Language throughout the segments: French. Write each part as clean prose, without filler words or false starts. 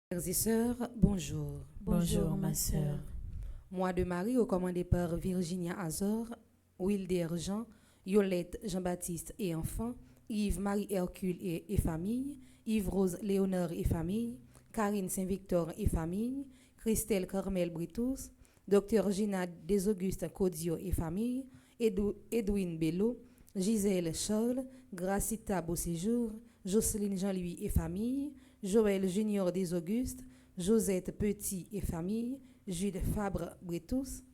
Frères et sœurs, bonjour. Bonjour ma sœur. Moi de Marie, recommandé par Virginia Azor, Wilder Jean, Yolette Jean-Baptiste et enfants, Yves-Marie Hercule et famille, Yves-Rose Léonard et famille, Karine Saint-Victor et famille, Christelle Carmel Britous, Docteur Gina Desaugustes Codio et famille, Edwin Bello, Gisèle Charles, Gracita Beauséjour, Jocelyne Jean-Louis et famille, Joël Junior des Augustes, Josette Petit et famille, Jules Fabre Bretous,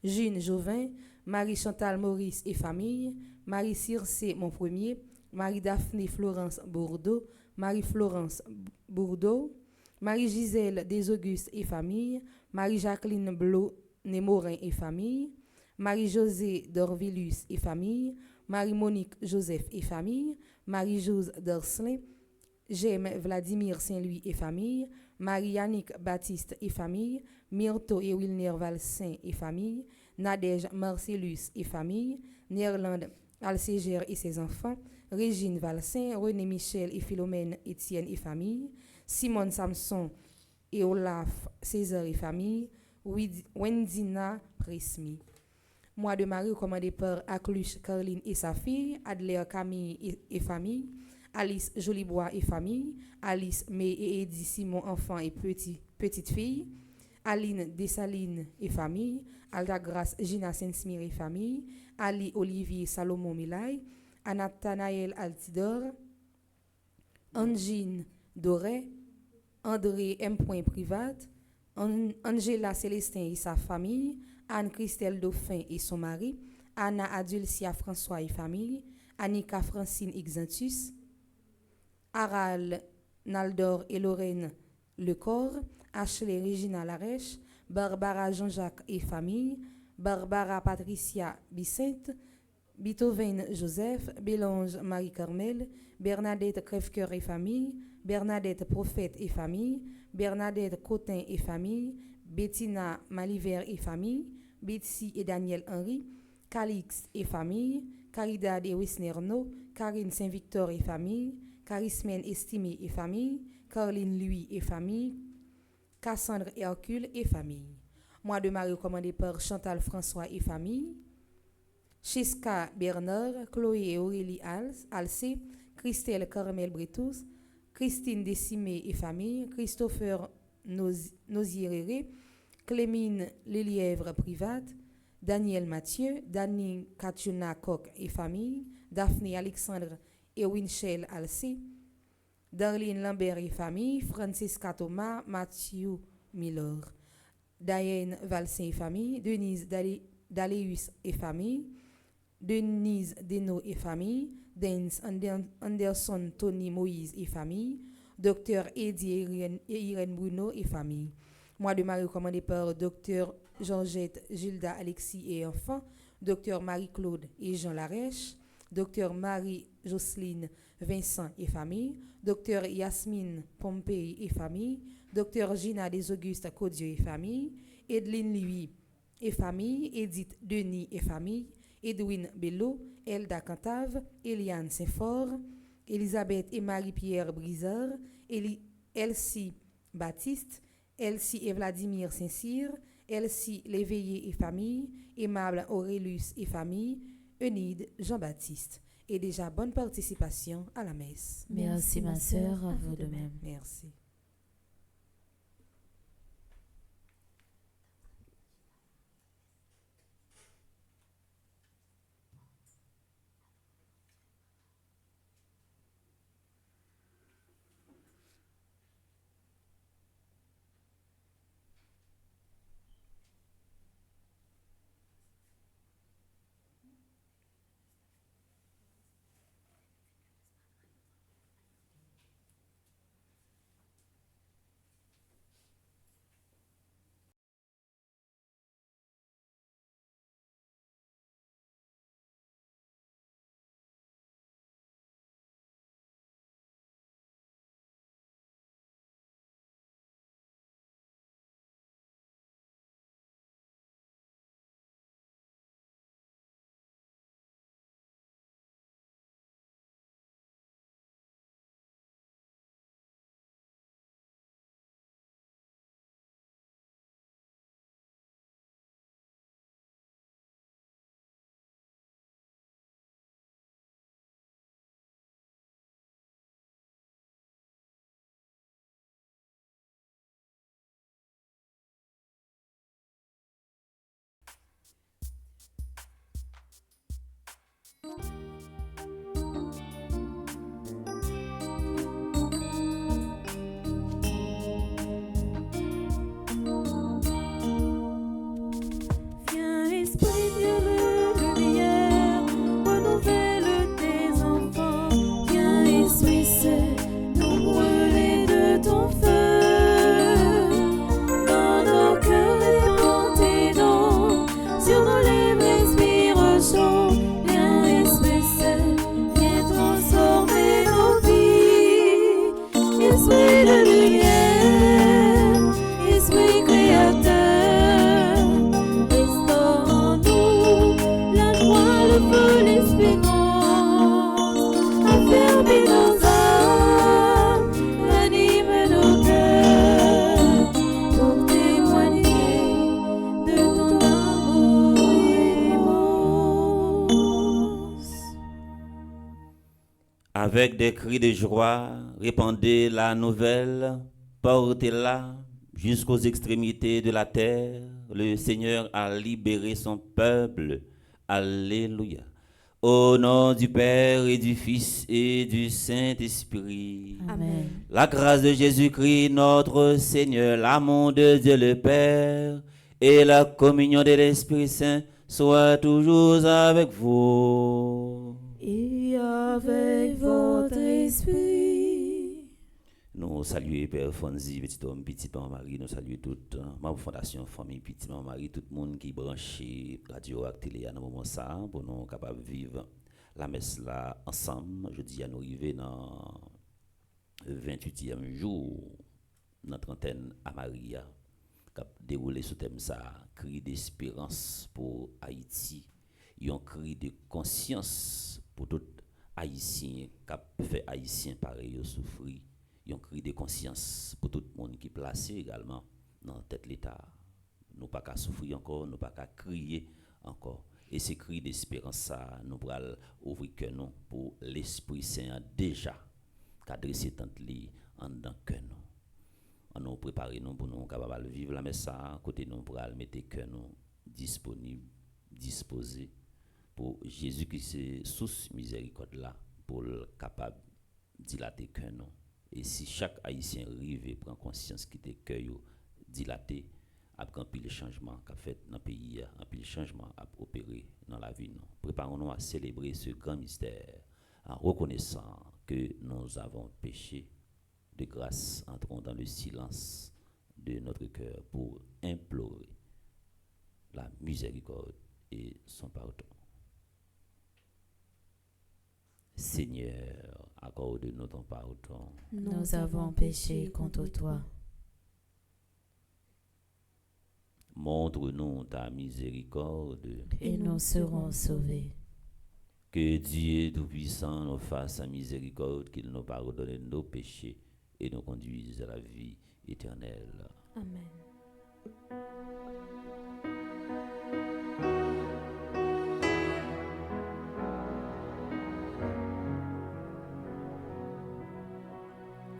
Jeune Jauvin, Marie-Chantal Maurice et famille, Marie Circé Mon Premier, Marie-Daphné Florence Bourdeau, Marie-Florence Bourdeau, Marie-Gisèle des Augustes et famille, Marie-Jacqueline Blot Némorin et famille, Marie-Josée d'Orvillus et famille, Marie-Monique Joseph et famille, Marie-Jose d'Orslin, J'aime Vladimir Saint-Louis et famille, Marie-Yannick Baptiste et famille, Myrto et Wilner Valsin et famille, Nadège Marcellus et famille, Néerlande Alcégère et ses enfants, Régine Valsin, René Michel et Philomène Étienne et famille, Simone Samson et Olaf César et famille, Wendina Prismi. Moi de Marie, recommandé par Acluche Caroline et sa fille, Adler Camille et famille, Alice Jolibois et famille, Alice May et Eddie Simon enfant et petite fille, Aline Dessalines et famille, Alda Grace Gina Saint-Smir et famille, Ali Olivier Salomon Milay, Anathanaël Altidor, Angine Doré, André M. Privat, Angela Célestin et sa famille, Anne-Christelle Dauphin et son mari, Anna Adulcia François et famille, Annika Francine Ixantus, Aral Naldor et Lorraine Lecor, Ashley Regina Larèche, Barbara Jean-Jacques et famille, Barbara Patricia Bicente, Beethoven Joseph, Bélange Marie-Carmel, Bernadette Crèvecoeur et famille, Bernadette Prophète et famille, Bernadette Cotin et famille, Bettina Maliver et famille, Betsy et Daniel Henry, Calix et famille, Caridad et Wisnerno, Karine Saint-Victor et famille, Carismène Estimé et famille, Caroline Louis et famille, Cassandre Hercule et famille. Moi de Marie recommandé par Chantal François et famille, Chiska Bernard, Chloé et Aurélie Alcé, Christelle Carmel Bretous, Christine Décimé et famille, Christopher Nozierere, Clémine Lelièvre Private, Daniel Mathieu, Dani Katiuna Coq et famille, Daphné Alexandre et Winchell Alcé, Darlene Lambert et famille, Francisca Thomas, Mathieu Miller, Diane Valsin et famille, Denise Daléus et famille, Denise Deno et famille, Dance Anderson Tony Moïse et famille, Docteur Eddie et Irène Bruno et famille. Moi de Marie recommandé par Docteur Georgette Gilda Alexis et enfants, Docteur Marie-Claude et Jean Larèche, Docteur Marie-Jocelyne Vincent et famille, Docteur Yasmine Pompey et famille, Docteur Gina des Augustes Codieux et famille, Edeline Louis et famille, Edith Denis et famille, Edwin Bello, Elda Cantave, Eliane Saint-Fort, Elisabeth et Marie-Pierre Brizard, Elsie Baptiste, Elsie et Vladimir Saint-Cyr, Elsie Léveillé et famille, Aimable Aurélus et famille, Eunide Jean-Baptiste. Et déjà, bonne participation à la messe. Merci ma sœur, à vous de même. Merci. espérance, affermis nos âmes, ranime nos cœurs, pour témoigner de ton amour immense. Avec des cris de joie, répandez la nouvelle, portez-la jusqu'aux extrémités de la terre. Le Seigneur a libéré son peuple. Alléluia. Au nom du Père et du Fils et du Saint-Esprit. Amen. La grâce de Jésus-Christ, notre Seigneur, l'amour de Dieu le Père et la communion de l'Esprit Saint soient toujours avec vous. Et avec votre esprit. Nous saluons Père Fonzi, petit homme, petit maman Marie, nous saluons toute ma fondation, famille, petit maman Marie, tout le monde qui branché radio et télé à un moment ça, pour nous capables de vivre la messe là ensemble. Je dis à nous arriver dans le 28e jour, notre antenne à Maria, qui a déroulé sous thème ça, cri d'espérance pour Haïti, un cri de conscience pour tout Haïtien qui a fait Haïtien pareil souffrir. Un cri de conscience pour tout le monde qui est placé également dans la tête de l'État. Nous pas qu'à souffrir encore, nous pas qu'à crier encore. Et ces cris d'espérance, ça, nous pourrons ouvrir que nous pour l'Esprit Saint déjà, qu'adresser tant li en dans que nous. On nous préparer nous pour nous capables vivre la messe à côté nous pour mettre que nous disponibles, disposés pour Jésus qui c'est sous miséricorde là pour le capable dilater que nous. Et si chaque Haïtien arrive et prend conscience qu'il était cœur dilaté, après un pile changement qu'a fait dans le pays, un pile changement a opéré dans la vie. Préparons-nous à célébrer ce grand mystère en reconnaissant que nous avons péché. De grâce, entrons dans le silence de notre cœur pour implorer la miséricorde et son pardon. Seigneur, accorde-nous ton pardon. Nous avons péché contre toi. Montre-nous ta miséricorde. Et nous serons sauvés. Que Dieu Tout-Puissant nous fasse sa miséricorde, qu'il nous pardonne nos péchés et nous conduise à la vie éternelle. Amen.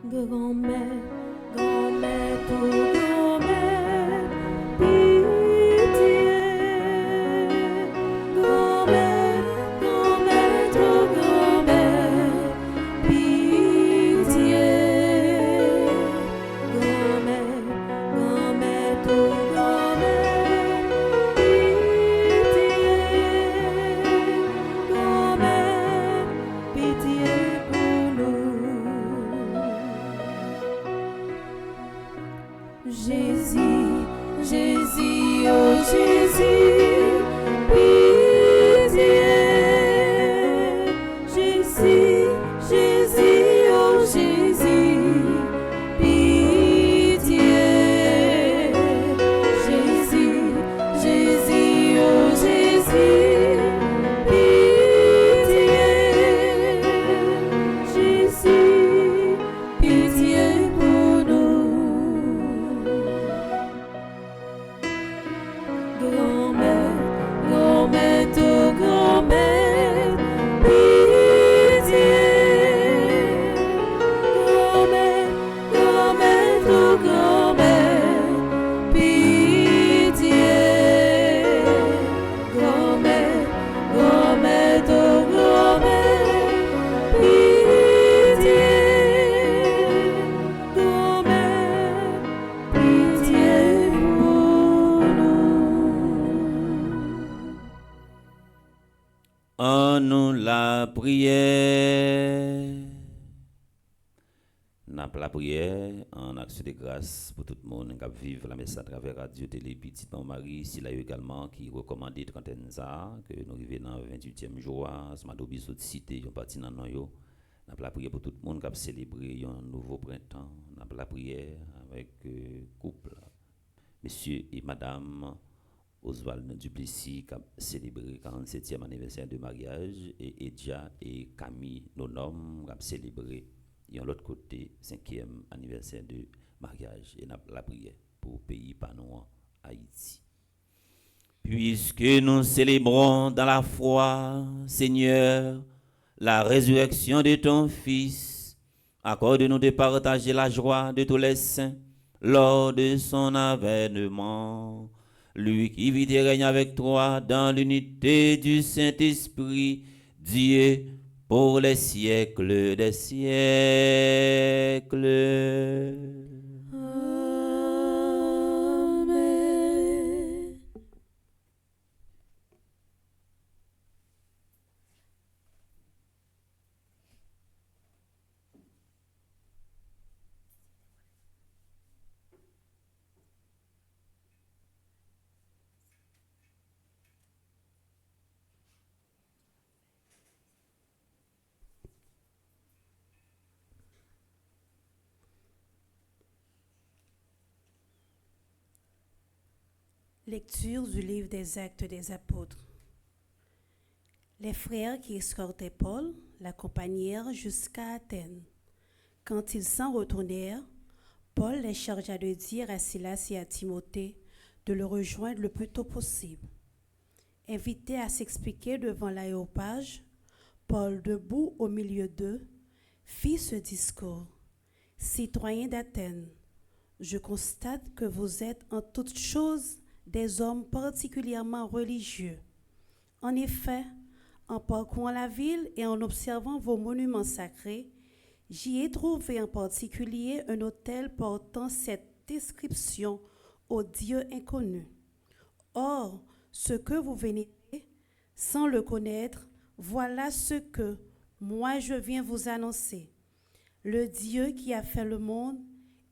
Grand-mère, grand-mère, tout grand-mère, pitié. Grand-mère, grand-mère, tout grand-mère, pitié. Grand-mère, grand-mère, tout grand-mère, pitié. Grand-mère, pitié pour nous. Jésus, Jésus, oh Jésus, pitié. Jésus, Jésus, oh Jésus, pitié. Jésus, Jésus, oh Jésus, pitié. Jésus, pitié pour nous. Grand-mère, grand-mère, tout grand-mère, pitié. Grand-mère, grand-mère, tout grand-mère, pitié. Grand-mère, grand-mère, tout grand-mère, pitié. Grand-mère, pitié pour nous. En nous la prière. N'a pas la prière en action de grâce pour tout le monde qui vit la messe à travers Radio Télé Petite Maman Marie, si là également qui recommandé trentaine ça que nous arrivons dans le 28e jour, ce matin bisou de cité, on parti dans nous. N'a pas la prière pour tout le monde qui a célébré un nouveau printemps, n'a pas la prière avec couple, monsieur et madame Oswald Duplessis qui a célébré 47e anniversaire de mariage et Edja et Camille Nonom qui a célébré et de l'autre côté 5e anniversaire de mariage et la prière pour le pays panou Haïti. Puisque nous célébrons dans la foi, Seigneur, la résurrection de ton Fils, accorde-nous de partager la joie de tous les saints lors de son avènement. Lui qui vit et règne avec toi dans l'unité du Saint-Esprit, Dieu, pour les siècles des siècles. Amen. Lecture du livre des Actes des Apôtres. Les frères qui escortaient Paul l'accompagnèrent jusqu'à Athènes. Quand ils s'en retournèrent, Paul les chargea de dire à Silas et à Timothée de le rejoindre le plus tôt possible. Invité à s'expliquer devant l'Aréopage, Paul, debout au milieu d'eux, fit ce discours. « Citoyens d'Athènes, je constate que vous êtes en toutes choses des hommes particulièrement religieux. En effet, en parcourant la ville et en observant vos monuments sacrés, j'y ai trouvé en particulier un autel portant cette inscription au Dieu inconnu. Or, ce que vous vénérez, sans le connaître, voilà ce que moi je viens vous annoncer. Le Dieu qui a fait le monde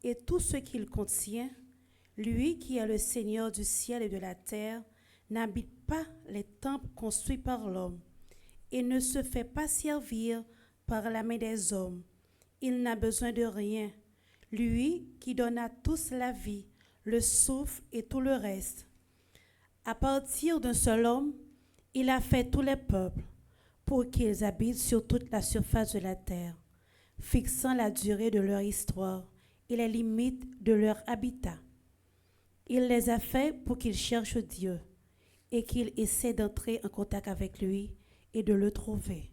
et tout ce qu'il contient, lui qui est le Seigneur du ciel et de la terre, n'habite pas les temples construits par l'homme et ne se fait pas servir par la main des hommes. Il n'a besoin de rien. Lui qui donne à tous la vie, le souffle et tout le reste. À partir d'un seul homme, il a fait tous les peuples pour qu'ils habitent sur toute la surface de la terre, fixant la durée de leur histoire et les limites de leur habitat. Il les a faits pour qu'ils cherchent Dieu et qu'ils essaient d'entrer en contact avec lui et de le trouver.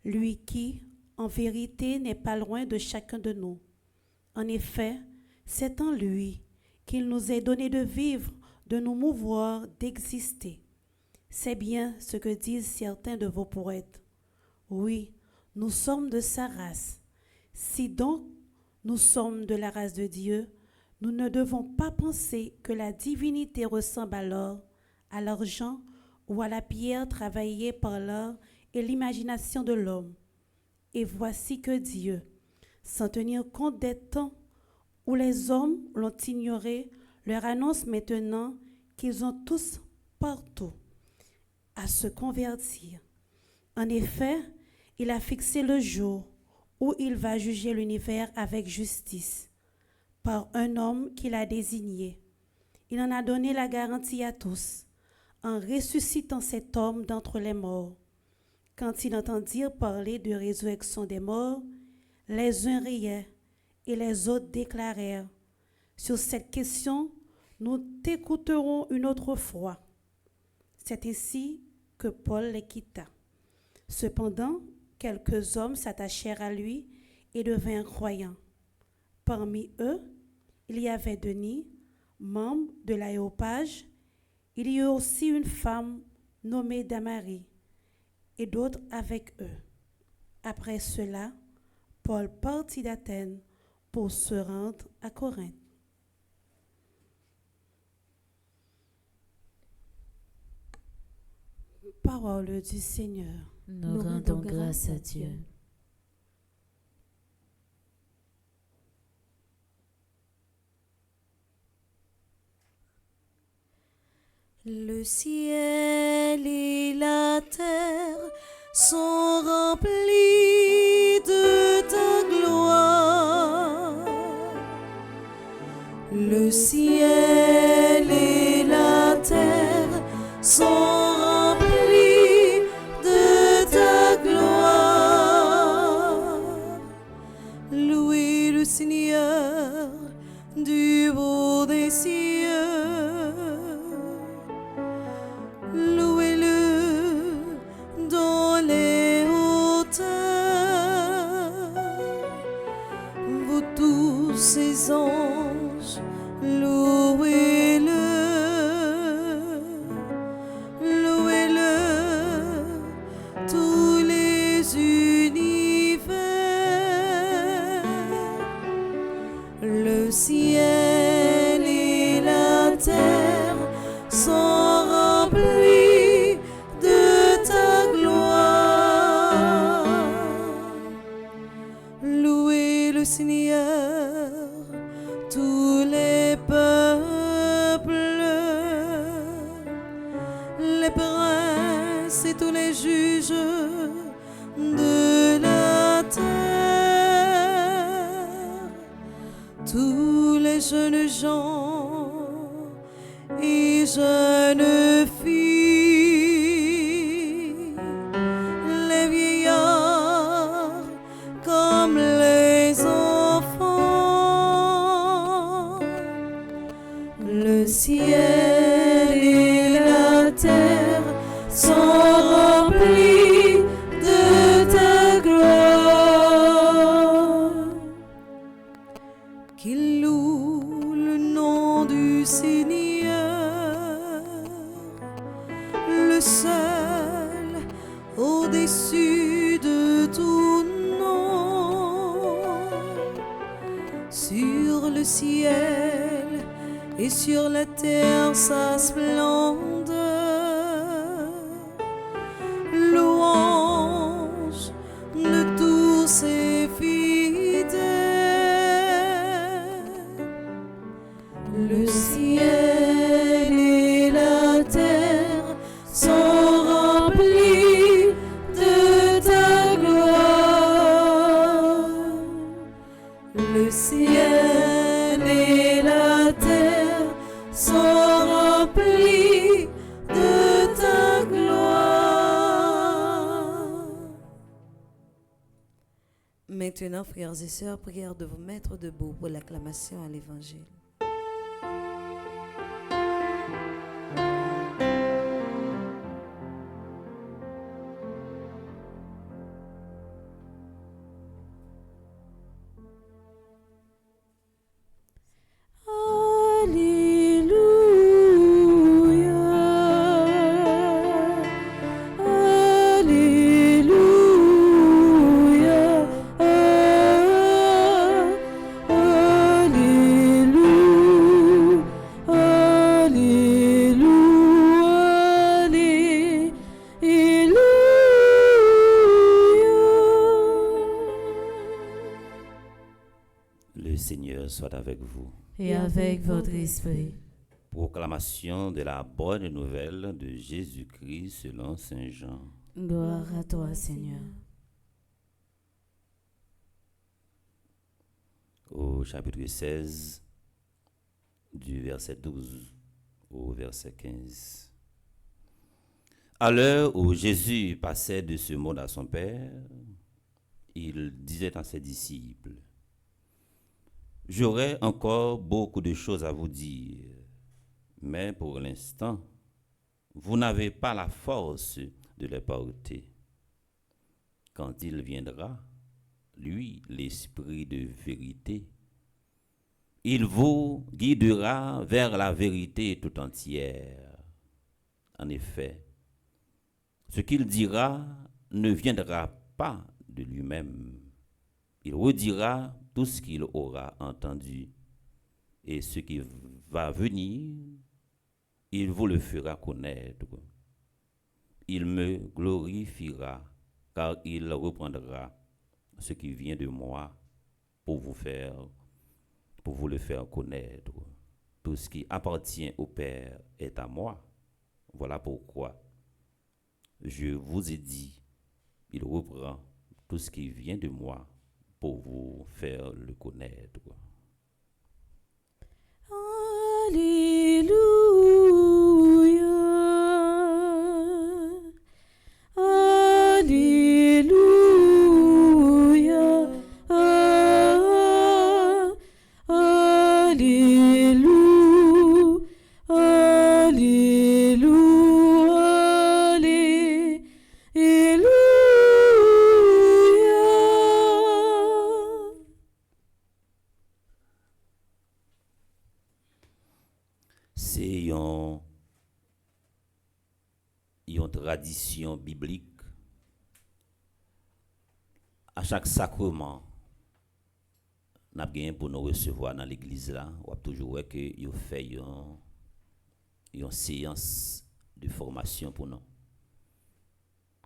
Lui qui, en vérité, n'est pas loin de chacun de nous. En effet, c'est en lui qu'il nous est donné de vivre, de nous mouvoir, d'exister. C'est bien ce que disent certains de vos poètes. Oui, nous sommes de sa race. Si donc nous sommes de la race de Dieu, nous ne devons pas penser que la divinité ressemble alors à l'argent ou à la pierre travaillée par l'art et l'imagination de l'homme. Et voici que Dieu, sans tenir compte des temps où les hommes l'ont ignoré, leur annonce maintenant qu'ils ont tous partout à se convertir. En effet, il a fixé le jour où il va juger l'univers avec justice par un homme qu'il a désigné. Il en a donné la garantie à tous, en ressuscitant cet homme d'entre les morts. Quand ils entendirent parler de résurrection des morts, les uns riaient et les autres déclarèrent, « Sur cette question, nous t'écouterons une autre fois. » C'est ainsi que Paul les quitta. Cependant, quelques hommes s'attachèrent à lui et devinrent croyants. Parmi eux, il y avait Denis, membre de l'Aréopage. Il y eut aussi une femme nommée Damarie et d'autres avec eux. Après cela, Paul partit d'Athènes pour se rendre à Corinthe. Parole du Seigneur. Nous rendons grâce à Dieu. Le ciel et la terre sont remplis de ta gloire. Le ciel et la terre les anges, louez-le, louez-le, tous les univers, le ciel et la terre sont remplis de ta gloire. Louez le Seigneur, tous les peuples, les princes et tous les juges de la terre, tous les jeunes gens et jeunes filles, les vieillards comme les enfants, le ciel et la terre sont remplis de ta gloire. Qu'ils louent le nom du Seigneur, le seul au-dessus de tout nom, sur le ciel et sur la terre sa splendeur. Louange de tous ses fidèles, le ciel et la terre sont remplis de ta gloire. Le ciel et la terre sont remplis de ta gloire. Maintenant, frères et sœurs, prière de vous mettre debout pour l'acclamation à l'Évangile. Le Seigneur soit avec vous. Et avec votre esprit. Proclamation de la bonne nouvelle de Jésus-Christ selon Saint Jean. Gloire à toi, Seigneur. Au chapitre 16, du verset 12 au verset 15. À l'heure où Jésus passait de ce monde à son Père, il disait à ses disciples: J'aurai encore beaucoup de choses à vous dire, mais pour l'instant, vous n'avez pas la force de les porter. Quand il viendra, lui, l'Esprit de vérité, il vous guidera vers la vérité tout entière. En effet, ce qu'il dira ne viendra pas de lui-même. Il redira tout ce qu'il aura entendu, et ce qui va venir, il vous le fera connaître. Il me glorifiera, car il reprendra ce qui vient de moi pour vous le faire connaître. Tout ce qui appartient au Père est à moi. Voilà pourquoi je vous ai dit, il reprend tout ce qui vient de moi pour vous faire le connaître. Alléluia. Alléluia. Alléluia. Alléluia. Alléluia. tradition biblique, à chaque sacrement, nous avons pour nous recevoir dans l'église là, on a toujours vu que vous fait une séance de formation pour nous.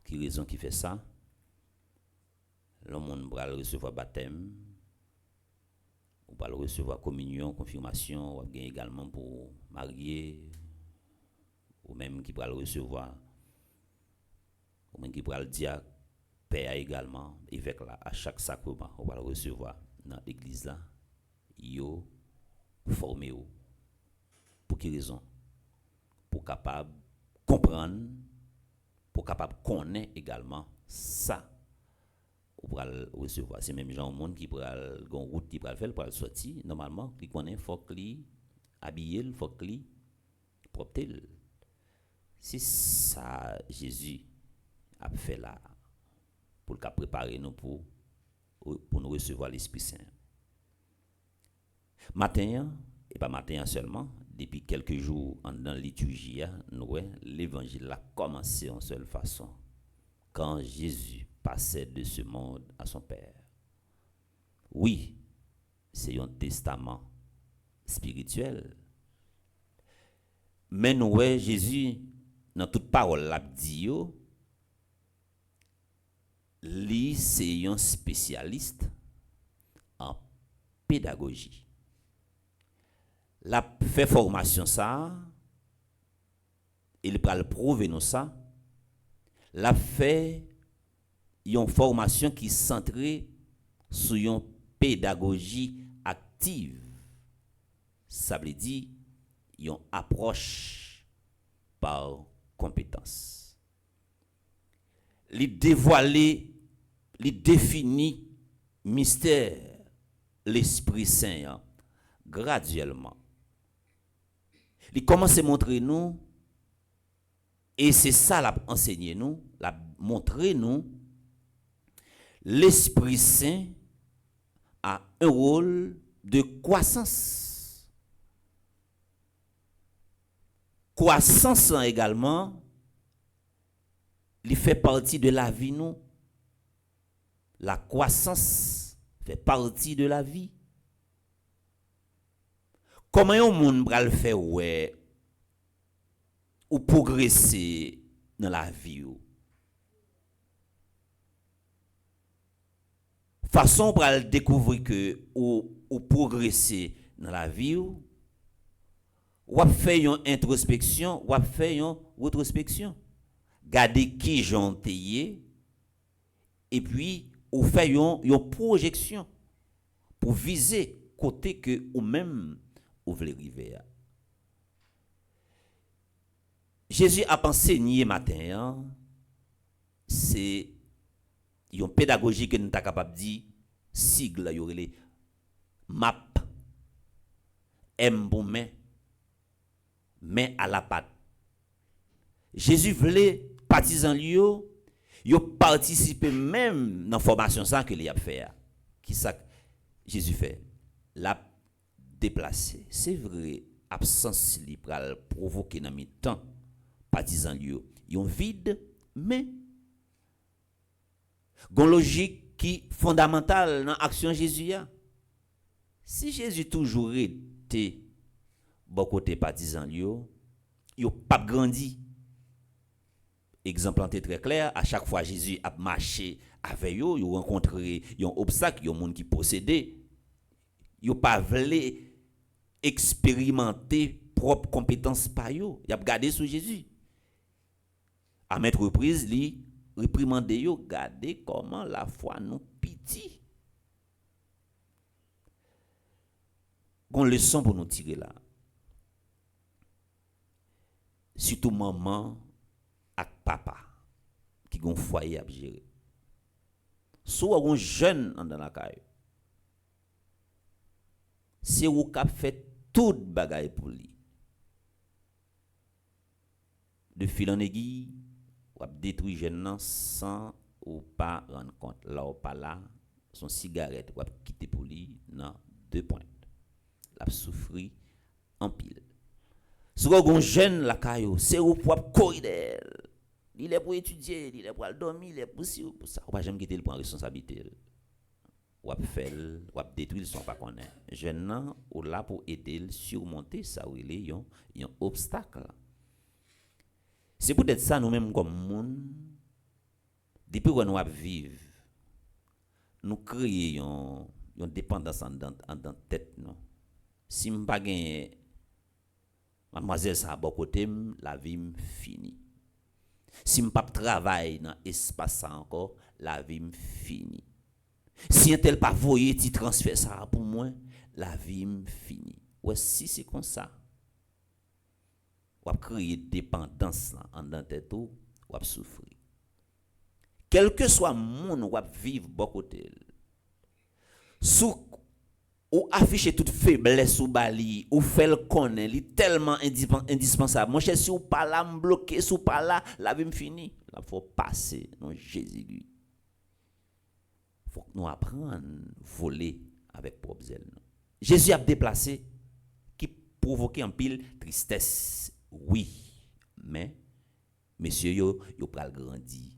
Qui raison qui fait ça? Le monde va recevoir baptême, on va recevoir communion, confirmation, on va également pour marier, ou même qui va le recevoir, ou même qui va le diacre, père également, évêque là, à chaque sacrement, on va le recevoir dans l'église là, yo formé ou. Pour quelle raison? Pour capable comprendre, pour capable connaître également ça. On va le recevoir. C'est même genre monde qui pourra une route qui pourra faire pour sortir normalement, qui connaît faut qu'il habiller, faut qu'il propre. C'est ça Jésus a fait là pour le préparer nous pour nous recevoir l'Esprit Saint. Matin, et pas matin seulement, depuis quelques jours dans la liturgie, nous l'évangile a commencé en seule façon. Quand Jésus passait de ce monde à son Père. Oui, c'est un testament spirituel. Mais nous, Jésus, dans toute parole, l'a dit, lui, c'est un spécialiste en pédagogie. La fait formation ça, il va le prouver nous ça. La fait une formation qui est centrée sur une pédagogie active. Ça veut dire une approche par compétence. Il dévoiler, il définit mystère l'Esprit Saint graduellement. Il commence à montrer nous, et c'est ça l'a enseigné nous, l'a montré nous, l'Esprit Saint a un rôle de croissance. Croissance également, il fait partie de la vie nous. La croissance fait partie de la vie. Comment un monde va le faire ou progresser dans la vie? Façon pour découvrir que ou progresser dans la vie, ou faire une introspection, ou faire une rétrospection. Garder qui j'en et puis ou faire une projection pour viser côté que ou même ou voulez arriver. Jésus a enseigné matin, c'est une pédagogie que nous sommes capables de dire, sigle, il y aurait les MAP, M pour main à la patte. Jésus voulait, partisans lui, il participer même dans la formation ça que il a fait. Qui ça Jésus fait? L'a déplacé. C'est vrai, absence li pral provoquer dans mi temps partisans lui, ils ont vide mais gon logique qui fondamentale dans action Jésus a. Si Jésus toujours été bon côté partisan yo pas grandi. Exemple très clair, à chaque fois Jésus a marché avec yo, yo rencontré un obstacle, un monde qui possédait, yo pas voulu expérimenter propre compétence par yo, y a regardé sur Jésus. À maintes reprises, li réprimander yo, garder comment la foi nous piti. Gon leçon pour nous tirer là. Surtout maman ak papa qui gon foyer à gérer. Soit un jeune dans la caille. C'est ou qu'a fait tout bagaille pour lui. De fil en aiguille, ou a détruit jeune sans ou pas rendre compte. Là ou pas là, son cigarette ou a quitter pour lui dans 2 points. L'a souffri en pile. Soit un jeune la caille, c'est ou pour courir. Il est pour étudier, il est pour aller dormir, il est pour ci ou pour ça. On va jamais quitter le prendre responsabilité. Ou à faire, ou à détruire son pas connaît. Jeune nan ou là pour aider le surmonter ça ou il est un obstacle. C'est peut-être ça nous mêmes comme monde depuis qu'on nous vivre nous créons une dépendance en dans tête non. Si m pas gagne mademoiselle ça bon côté la vie m fini. Si m pas travail dans espace ça encore la vie m fini. Si un tel pas voyer ti transfert ça pour moi la vie m fini. Ouais si c'est comme ça ou a créer dépendance en dans tête ou a souffrir. Quel que soit monde ou a vivre bon côté sous ou afficher toute faiblesse ou bali ou fait le connaît li tellement indispensable mon cher si ou pas là me bloquer si ou pas là la vie me fini là faut passer non Jésus faut nous apprendre voler avec propre zèle. Jésus a déplacé qui provoquait en pile tristesse oui mais monsieur yo pral grandi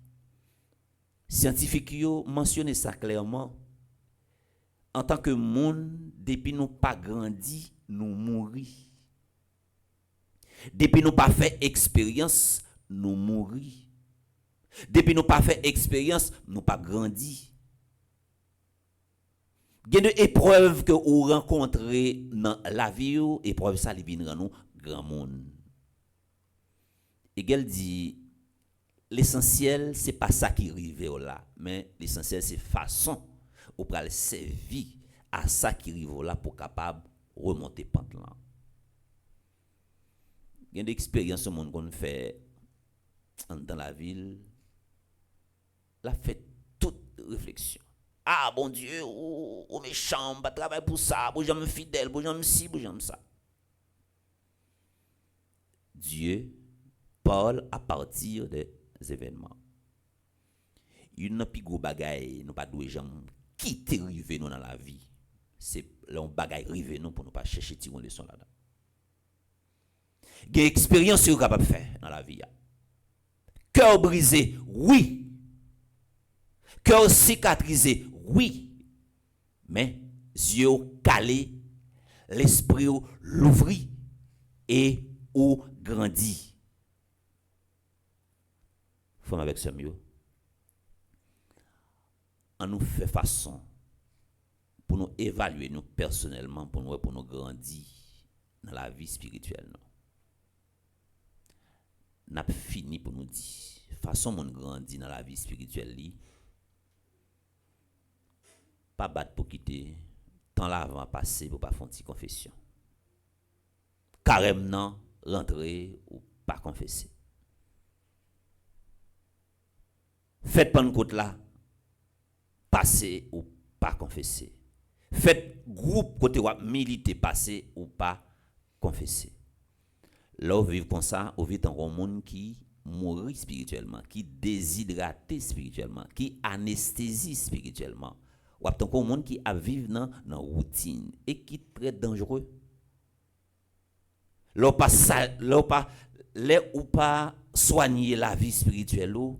scientifique yo mentionné ça clairement en tant que monde depuis nous pas grandi nous mourir depuis nous pas fait expérience nous mourir depuis nous pas fait expérience nous pas grandi. Il y a des épreuves que vous rencontrez dans la vie épreuve ça li vinn rend nous grand monde. Et elle dit l'essentiel c'est pas ça qui arrive là mais l'essentiel c'est façon ou pral servir à ça qui arrive là pour capable remonter pente là. Il y a des expériences monde qu'on fait dans la ville la fait toute réflexion. Ah bon Dieu, ou méchant, pas travail pour ça, pour jamais fidèle, pour jamais ci, pour jamais ça. Dieu parle à partir des événements. Il n'a plus gros bagaille, nous pas doué jamais quitter river nous dans la vie. C'est l'on bagaille river nous pour nous pas chercher tirer leçon là-dedans. Des expériences que capable faire dans la vie. Cœur brisé, oui. Cœur cicatrisé, oui. Mais yeux calé, l'esprit l'ouvri et ou grandi. Femme avec ce mieux. On nous fait façon pour nous évaluer nous personnellement pour nous grandir dans la vie spirituelle. N'a fini pour nous dire façon mon grandit dans la vie spirituelle li pas battre pour quitter temps l'avant passé pour pas faire une confession carrément rentrer ou pas confesser faites Pentecôte là passer ou pas confesser faites groupe côté ou militer passer ou pas confesser. Là, on vit comme ça, on vit dans un monde qui mourit spirituellement, qui déshydraté spirituellement, qui anesthésie spirituellement. Ou bien un monde qui a vivre dans la routine et qui est très dangereux. Là, ou pas soigner la vie spirituelle, ou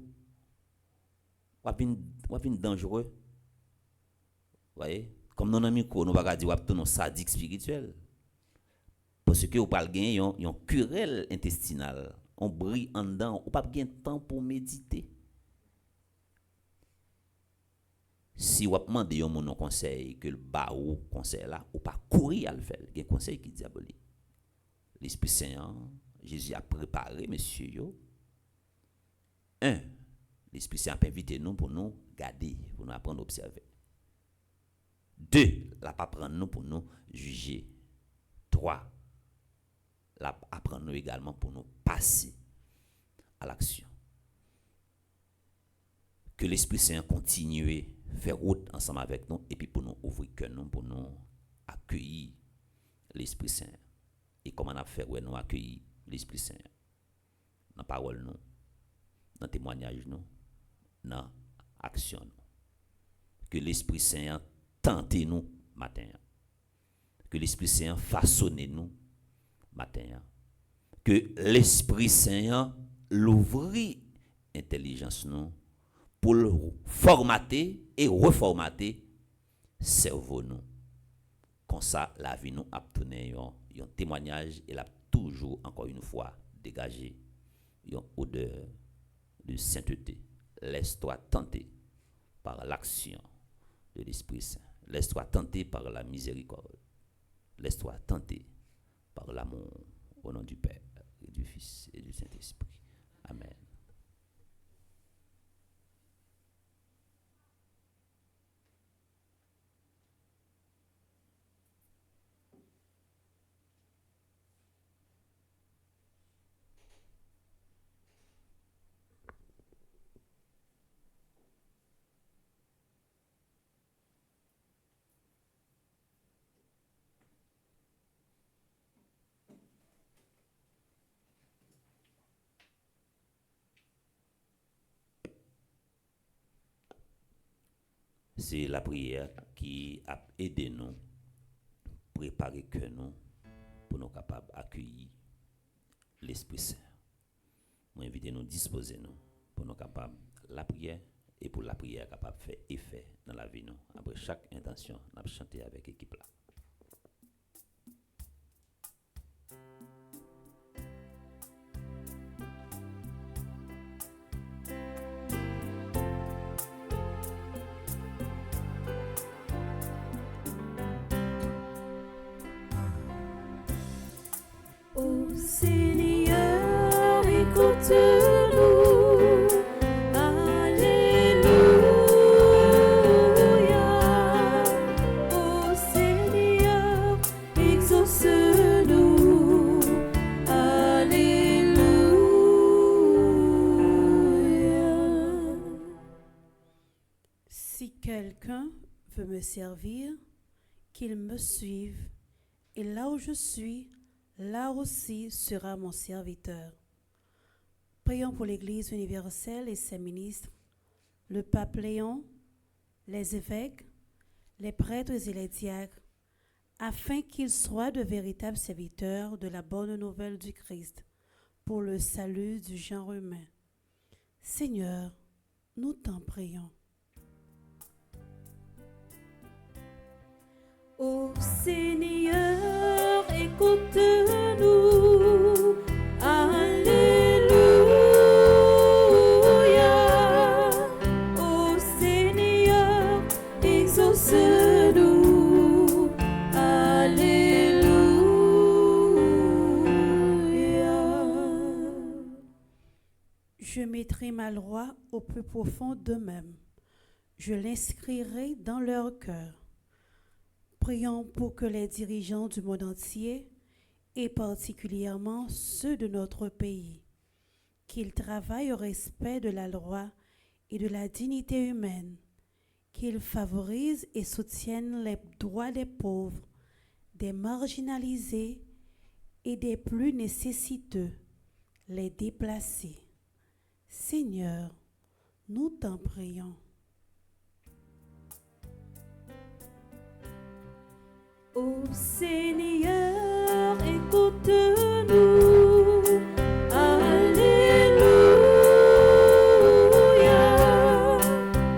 bien dangereux. Vous voyez? Comme nos amis, nous ne pouvons pas dire que nous sommes sadiques spirituels. Parce que vous parlez gagner une querelle intestinale, on brille en dedans, ou pas gain temps pour méditer. Si vous demandez un conseil que le bas ou conseil là, ou pas courir à le faire, il y a un conseil qui est diabolique. L'Esprit Saint, Jésus a préparé monsieur yo. L'Esprit Saint a invité nous pour nous garder, pour nous apprendre à observer. 2, la pas prendre nous pour nous juger. 3, apprendre nous également pour nous passer à l'action. Que l'Esprit Saint continue à faire route ensemble avec nous et puis pour nous ouvrir cœur nous pour nous accueillir l'Esprit Saint. Et comment on a fait nous accueillir l'Esprit Saint dans parole nous, dans témoignage nous, dans action nous. Que l'Esprit Saint tente nous matin. Que l'Esprit Saint façonne nous matin. Que l'Esprit Saint l'ouvrit intelligence nous pour le formater et reformater cerveau nous. Comme ça, la vie nous a donné un témoignage et l'a toujours, encore une fois, dégagé une odeur de sainteté. Laisse-toi tenter par l'action de l'Esprit Saint. Laisse-toi tenter par la miséricorde. Laisse-toi tenter par l'amour au nom du Père et du Fils et du Saint-Esprit. Amen. C'est la prière qui a aidé nous, préparer que nous, pour nous capables d'accueillir l'Esprit Saint. Nous invitons nous disposer nous, pour nous capables la prière et pour la prière capable de faire effet dans la vie nous. Après chaque intention, nous allons chanter avec l'équipe là. Ô Seigneur, écoute-nous. Alléluia. Ô Seigneur, exauce-nous. Alléluia. Si quelqu'un veut me servir, qu'il me suive, et là où je suis, là aussi sera mon serviteur. Prions pour l'Église universelle et ses ministres, le pape Léon, les évêques, les prêtres et les diacres, afin qu'ils soient de véritables serviteurs de la bonne nouvelle du Christ pour le salut du genre humain. Seigneur, nous t'en prions. Ô Seigneur, écoute-nous. Alléluia. Ô Seigneur, exauce-nous. Alléluia. Je mettrai ma loi au plus profond d'eux-mêmes. Je l'inscrirai dans leur cœur. Prions pour que les dirigeants du monde entier, et particulièrement ceux de notre pays, qu'ils travaillent au respect de la loi et de la dignité humaine, qu'ils favorisent et soutiennent les droits des pauvres, des marginalisés et des plus nécessiteux, les déplacés. Seigneur, nous t'en prions. Ô Seigneur, écoute-nous. Alléluia.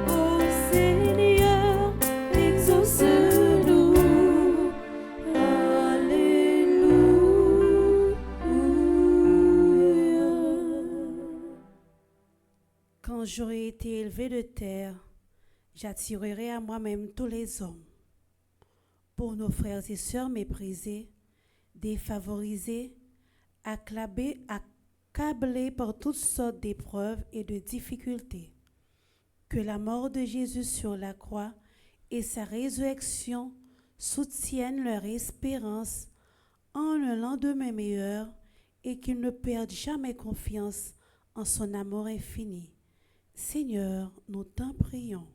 Ô Seigneur, exauce-nous. Alléluia. Quand j'aurai été élevé de terre, j'attirerai à moi-même tous les hommes. Pour nos frères et sœurs méprisés, défavorisés, accablés par toutes sortes d'épreuves et de difficultés, que la mort de Jésus sur la croix et sa résurrection soutiennent leur espérance en un lendemain meilleur et qu'ils ne perdent jamais confiance en son amour infini. Seigneur, nous t'en prions.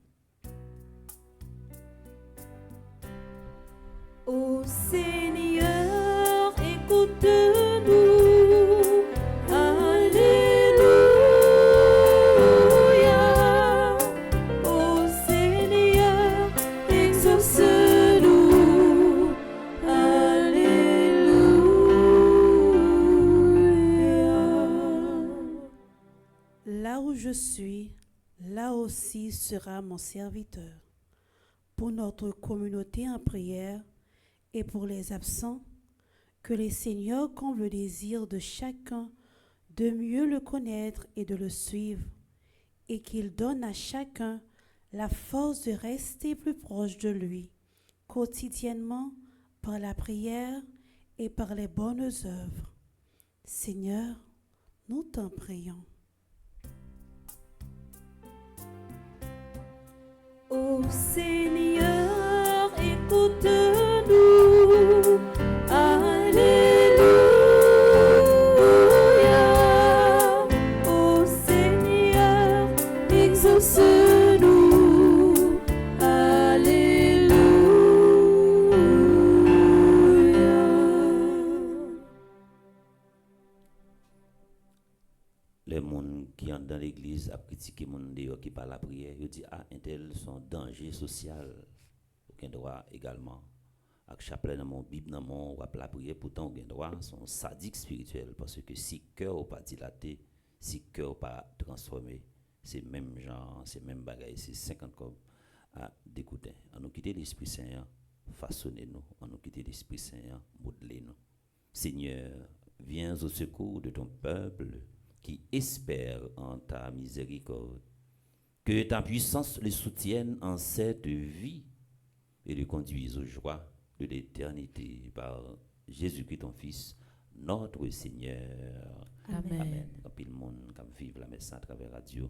Ô Seigneur, écoute-nous. Alléluia. Ô Seigneur, exauce-nous. Alléluia. Là où je aussi sera mon serviteur. Pour notre communauté en prière et pour les absents, que le Seigneur comble le désir de chacun de mieux le connaître et de le suivre, et qu'il donne à chacun la force de rester plus proche de lui, quotidiennement par la prière et par les bonnes œuvres. Seigneur, nous t'en prions. Ô Seigneur, écoute-nous. Alléluia. Ô Seigneur, exauce-nous. Alléluia. Les gens qui entrent dans l'église a critiqué les gens qui parlent la prière. Ils disent ah, un tel son danger social. Aucun droit également. Avec chapelet dans mon Bible, dans mon rap la prière, pourtant aucun droit, sont sadiques spirituels. Parce que si cœur n'est pas dilaté, si cœur n'est pas transformé, c'est même genre, c'est même bagaille, c'est 50 comme à d'écouter. On nous quitter l'Esprit Saint, façonner nous, on nous quitter l'Esprit Saint, modeler nous. Seigneur, viens au secours de ton peuple qui espère en ta miséricorde. Que ta puissance le soutienne en cette vie et le conduise aux joies de l'éternité par Jésus-Christ ton Fils, notre Seigneur. Amen. Amen. Quand le monde comme vivre la messe à travers radio,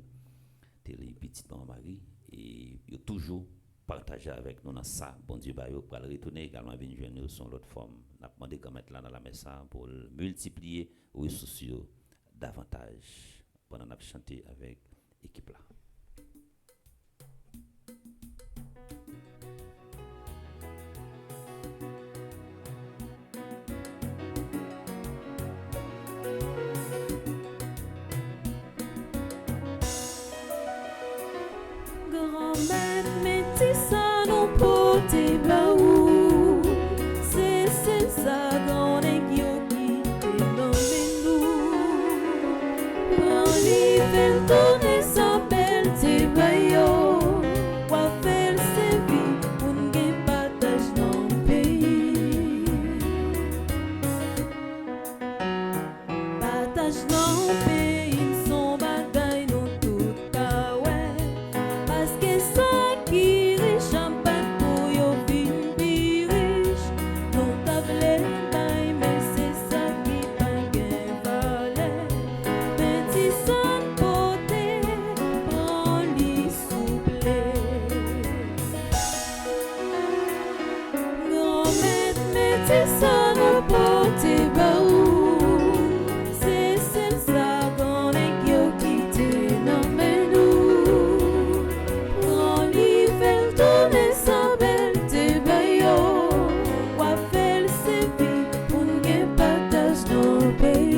télé, petite Marie, et il toujours partagé avec nous dans ça. Bon Dieu, pour le retourner également, venir joindre sur l'autre forme. On a demandé de mettre là dans la messe pour multiplier les ressources davantage pendant qu'on a chanté avec l'équipe là. Grand-mère métissa non poté baou. C'est ça grande qui nommé nous. Prends l'hiver tourner sa belle te bayo. Wa faire se vie pour n'gain partage dans le pays. Partage dans le pays son bagaille nous tout à ouais. Parce que ça qui riche champagne pour yo vin pi riche. Non table bail mais c'est ça qui pas gain valeur. Petit sang poté prend li souple. Grand-mère mettez ça dans poté baou. C'est ça qu'on est quitté dans mes nous. Prends l'hiver tourner sa belle te bayo. Wa faire se vie pour n'gain partage dans le pays.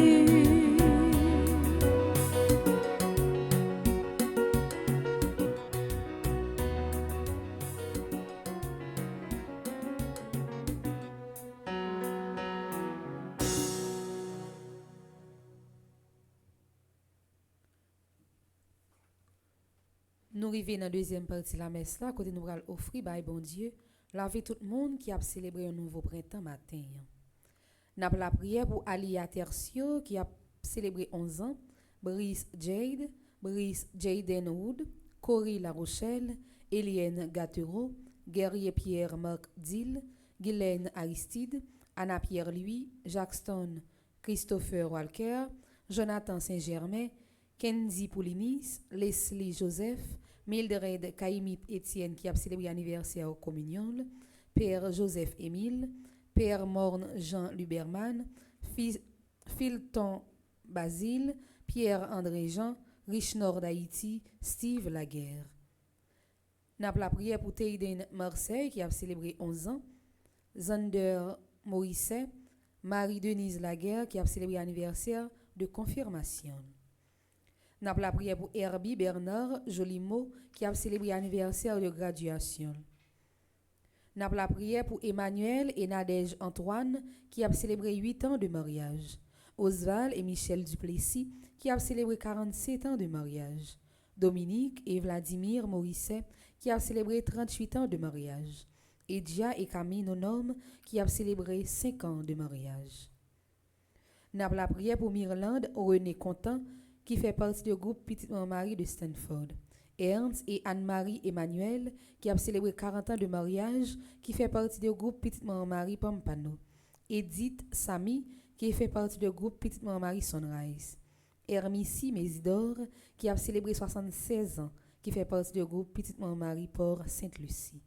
Nous arrivons dans la deuxième partie de la messe là, côté nous allons offrir by bon Dieu, laver tout le monde qui a célébré un nouveau printemps matin. Nous avons la prière pour Alia Tertio qui a célébré 11 ans, Brice Jade, Brice Jaden Wood, Cory La Rochelle, Eliane Gatero, Guerrier Pierre Marc Dill, Guylaine Aristide, Anna Pierre Louis, Jackson Christopher Walker, Jonathan Saint-Germain, Kenzie Poulinis, Leslie Joseph, Mildred Kaimit Etienne qui a célébré l'anniversaire au communion, Père Joseph Émile, Père Morne Jean Luberman, Philton Basile, Pierre André Jean, Rich Nord d'Haïti, Steve Laguerre. N'a la prière pour Théiden Marseille qui a célébré 11 ans, Zander Morisset, Marie-Denise Laguerre qui a célébré l'anniversaire de confirmation. N'a la prière pour Herbie Bernard Jolimo qui a célébré l'anniversaire de graduation. N'a la prière pour Emmanuel et Nadège Antoine qui a célébré 8 ans de mariage. Oswald et Michel Duplessis qui a célébré 47 ans de mariage. Dominique et Vladimir Morisset qui a célébré 38 ans de mariage. Edja et Camille Nonom qui a célébré 5 ans de mariage. N'a la prière pour Mirlande René Contant qui fait partie du groupe Petite Marie de Stanford. Ernst et Anne-Marie Emmanuel qui a célébré 40 ans de mariage qui fait partie du groupe Petite Marie Pampano. Edith Samy qui fait partie du groupe Petite Marie Sunrise. Hermicie Mésidor qui a célébré 76 ans qui fait partie du groupe Petite Marie Port Sainte-Lucie.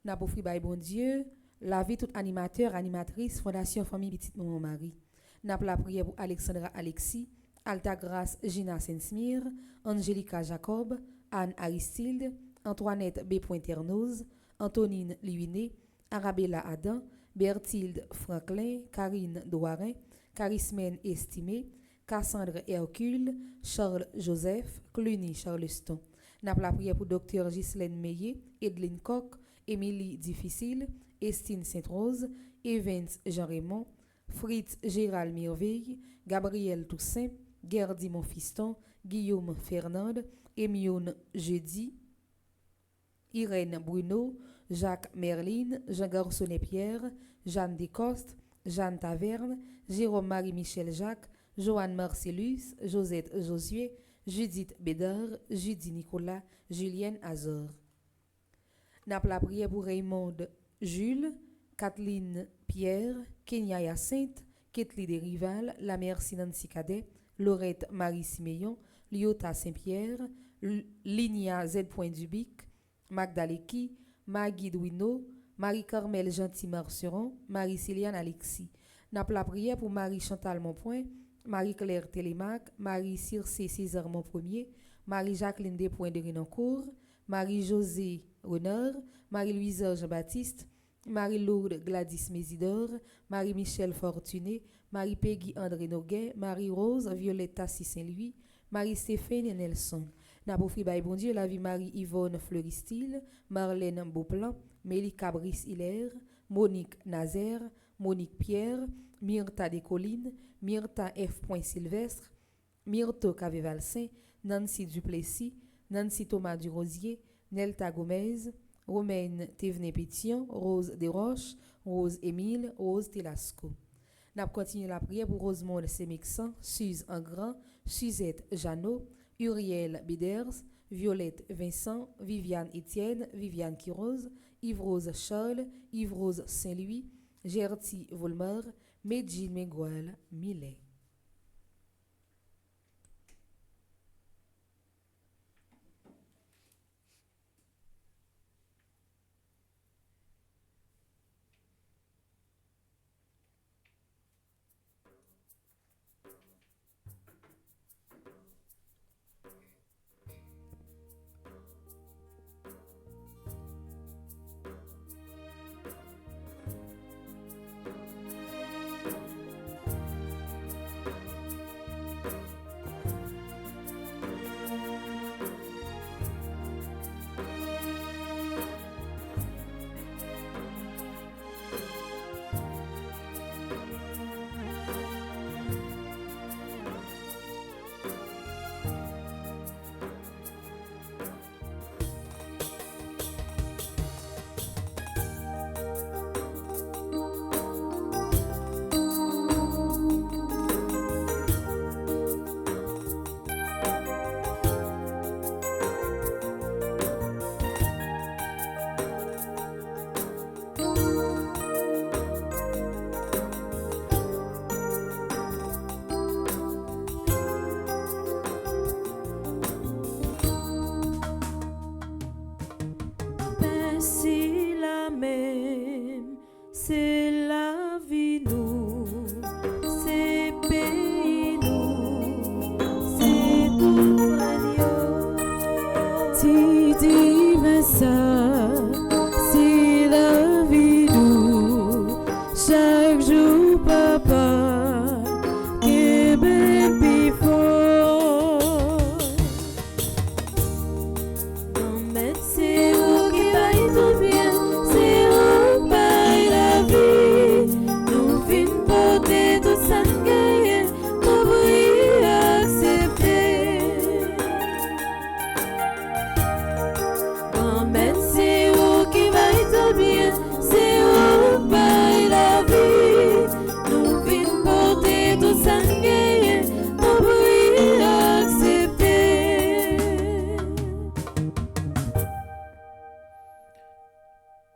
N'a pour Baye bon Dieu, la vie tout animateur, animatrice, Fondation Famille Petite Marie. N'a la prière pour Alexandra Alexis, Alta Grace Gina Saint-Smir, Angélica Jacob, Anne Aristide, Antoinette B. Pointernoz, Antonine Liwiné, Arabella Adam, Berthilde Franklin, Karine Douarin, Carismène Estimé, Cassandre Hercule, Charles Joseph, Cluny Charleston. N'a la prière pour Dr. Ghislaine Meillet, Edline Koch, Émilie Difficile, Estine Sainte-Rose, Evans Jean-Raymond, Fritz Gérald Merveille, Gabriel Toussaint, Gerdy Monfiston, Guillaume Fernande, Émione Jeudi, Irène Bruno, Jacques Merline, Jean Garçonnet Pierre, Jeanne Descostes, Jeanne Taverne, Jérôme Marie-Michel Jacques, Joanne Marcellus, Josette Josué, Judith Bédard, Judy Nicolas, Julienne Azor. N'a la prière pour Raymond Jules, Kathleen Pierre, Kenya Hyacinthe, Ketli Desrival, La Merci Nancy Cadet, Laurette Marie Siméon, Lyota Saint-Pierre, Linia Z. Dubic, Magdaleki, Maggie Douino, Marie-Carmel Gentil-Marceron, Marie-Céliane Alexis. N'a la prière pour Marie-Chantal Monpoint, Marie-Claire Télémac, Marie-Circé César Monpremier, Marie-Jacqueline Despoints de Renoncourt, Marie-Josée Renard, Marie-Louise Jean-Baptiste, Marie-Lourdes Gladys Mésidor, Marie-Michel Fortuné, Marie-Peggy André Noguet, Marie-Rose Violette Tassi Saint-Louis, Marie-Stéphane Nelson. N'a pour Baye bon Dieu la vie Marie-Yvonne Fleuristil, Marlène Beauplan, Mélie Cabris Hilaire, Monique Nazaire, Monique Pierre, Myrta Descollines, Myrta F. Sylvestre, Myrto Cavé-Valsin, Nancy Duplessis, Nancy Thomas Durosier, Nelta Gomez, Romaine Thévenet-Pétion, Rose Desroches, Rose Émile, Rose Telasco. N'a continué la prière pour Rosemonde Semexan, Suze Engrand, Suzette Jeannot, Uriel Biders, Violette Vincent, Viviane Étienne, Viviane Quiroz, Yves-Rose Charles, Yves-Rose Saint-Louis, Gertie Volmar, Medjil Mengual, Millet. C'est la même, c'est la vie nous, c'est pays nous, c'est tout radio. Tu dis mais ça, c'est la vie nous, chaque jour papa, que ben plus fort. Non mais c'est vous qui baille tout bien, c'est vous baille la vie. Nous vîmes porter tout ça gagné, nous vous y accepter.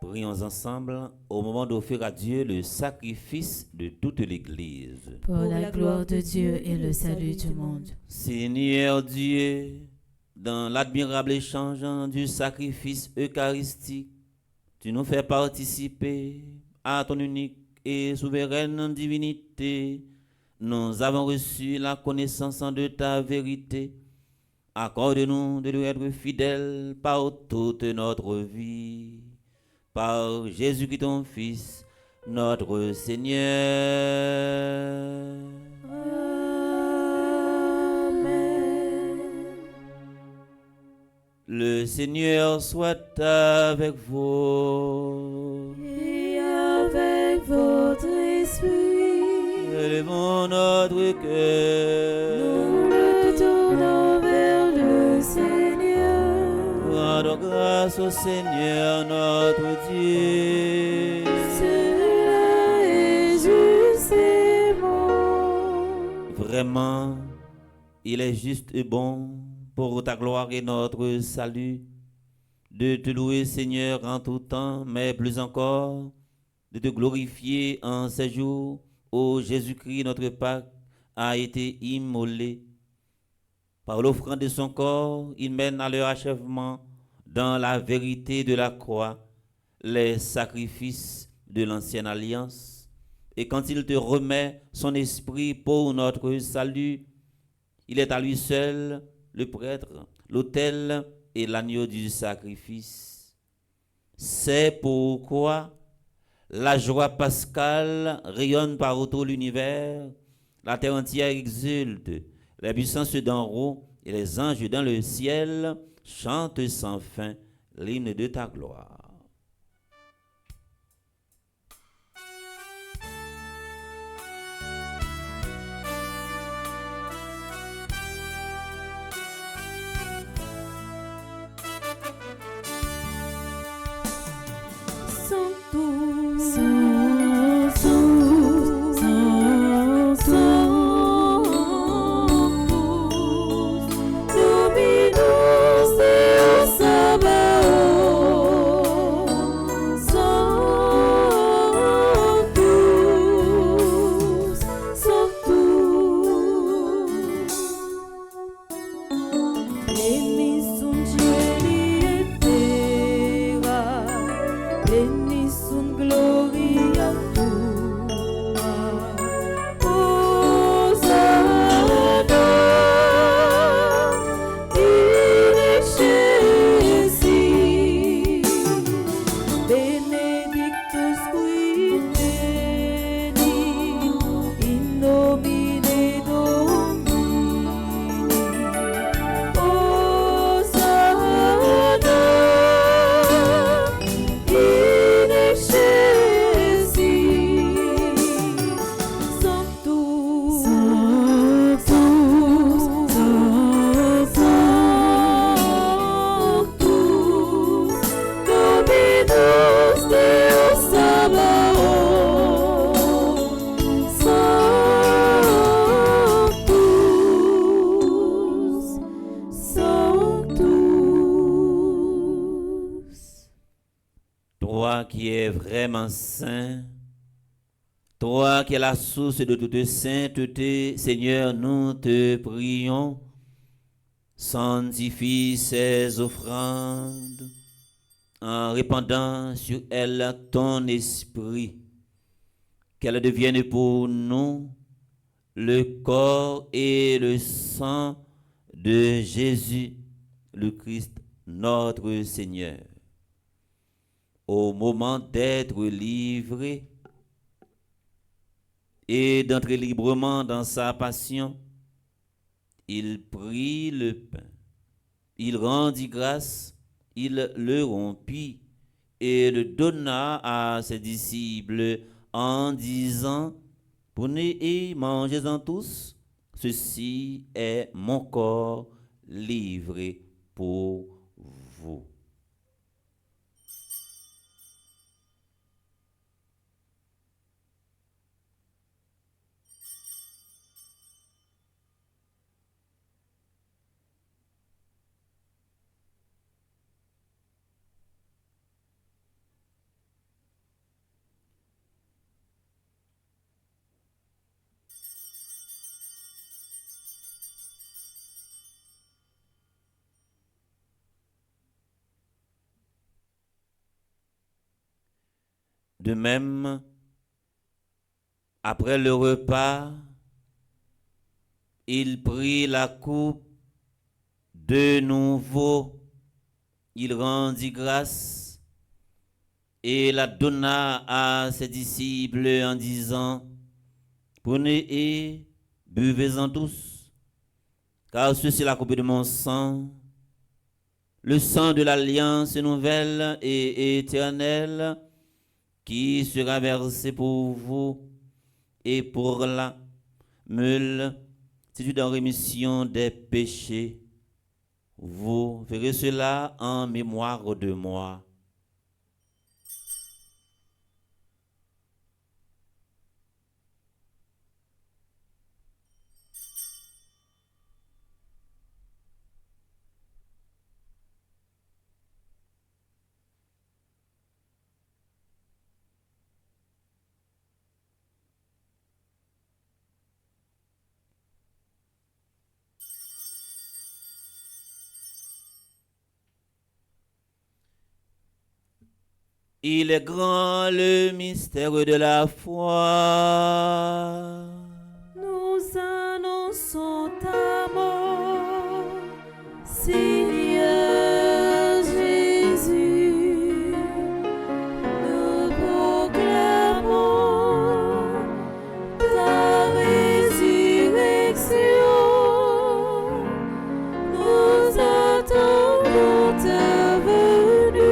Prions ensemble au moment d'offrir à Dieu le sacrifice de toute l'Église. Pour la gloire de Dieu et le salut du monde. Seigneur Dieu, dans l'admirable échange du sacrifice eucharistique, tu nous fais participer à ton unique et souveraine divinité. Nous avons reçu la connaissance de ta vérité. Accorde-nous de lui être fidèles par toute notre vie. Par Jésus-Christ ton Fils, notre Seigneur. Amen. Le Seigneur soit avec vous. Et avec votre esprit, Élevons notre cœur. nous le tournons vers le Seigneur. Rendons grâce au Seigneur notre Dieu. Cela est juste et bon. Vraiment, il est juste et bon pour ta gloire et notre salut de te louer, Seigneur, en tout temps, mais plus encore de te glorifier en ces jours où Jésus-Christ, notre Pâque, a été immolé. Par l'offrande de son corps, il mène à leur achèvement dans la vérité de la croix les sacrifices de l'ancienne alliance. Et quand il te remet son esprit pour notre salut, il est à lui seul le prêtre, l'autel et l'agneau du sacrifice. C'est pourquoi la joie pascale rayonne par tout l'univers, la terre entière exulte, les puissances d'en haut et les anges dans le ciel chantent sans fin l'hymne de ta gloire. Sanctus, Sanctus, Dominus Deus Sabaoth. Sanctus, Sanctus. Pleni sunt cieli et terra, pleni sunt gloria tua. Hosanna in excelsis, benedictus qui venit in nomine Domini. Hosanna in excelsis. Sanctus, Sanctus, Sanctus, Dominus Deus Sabaoth. Sanctus, Sanctus. Toi qui es vraiment saint, toi qui es la source de toute sainteté, Seigneur, nous te prions, sanctifie ces offrandes en répandant sur elles ton esprit, qu'elles deviennent pour nous le corps et le sang de Jésus, le Christ, notre Seigneur. Au moment d'être livré et d'entrer librement dans sa passion, il prit le pain, il rendit grâce, il le rompit et le donna à ses disciples en disant: prenez et mangez-en tous, ceci est mon corps livré pour vous. De même, après le repas, il prit la coupe de nouveau, il rendit grâce et la donna à ses disciples en disant, prenez et buvez-en tous, car ceci est la coupe de mon sang, le sang de l'alliance nouvelle et éternelle, qui sera versé pour vous et pour la multitude en rémission des péchés. Vous ferez cela en mémoire de moi. Il est grand le mystère de la foi. Nous annonçons ta mort, Seigneur Jésus. Nous proclamons ta résurrection. Nous attendons ta venue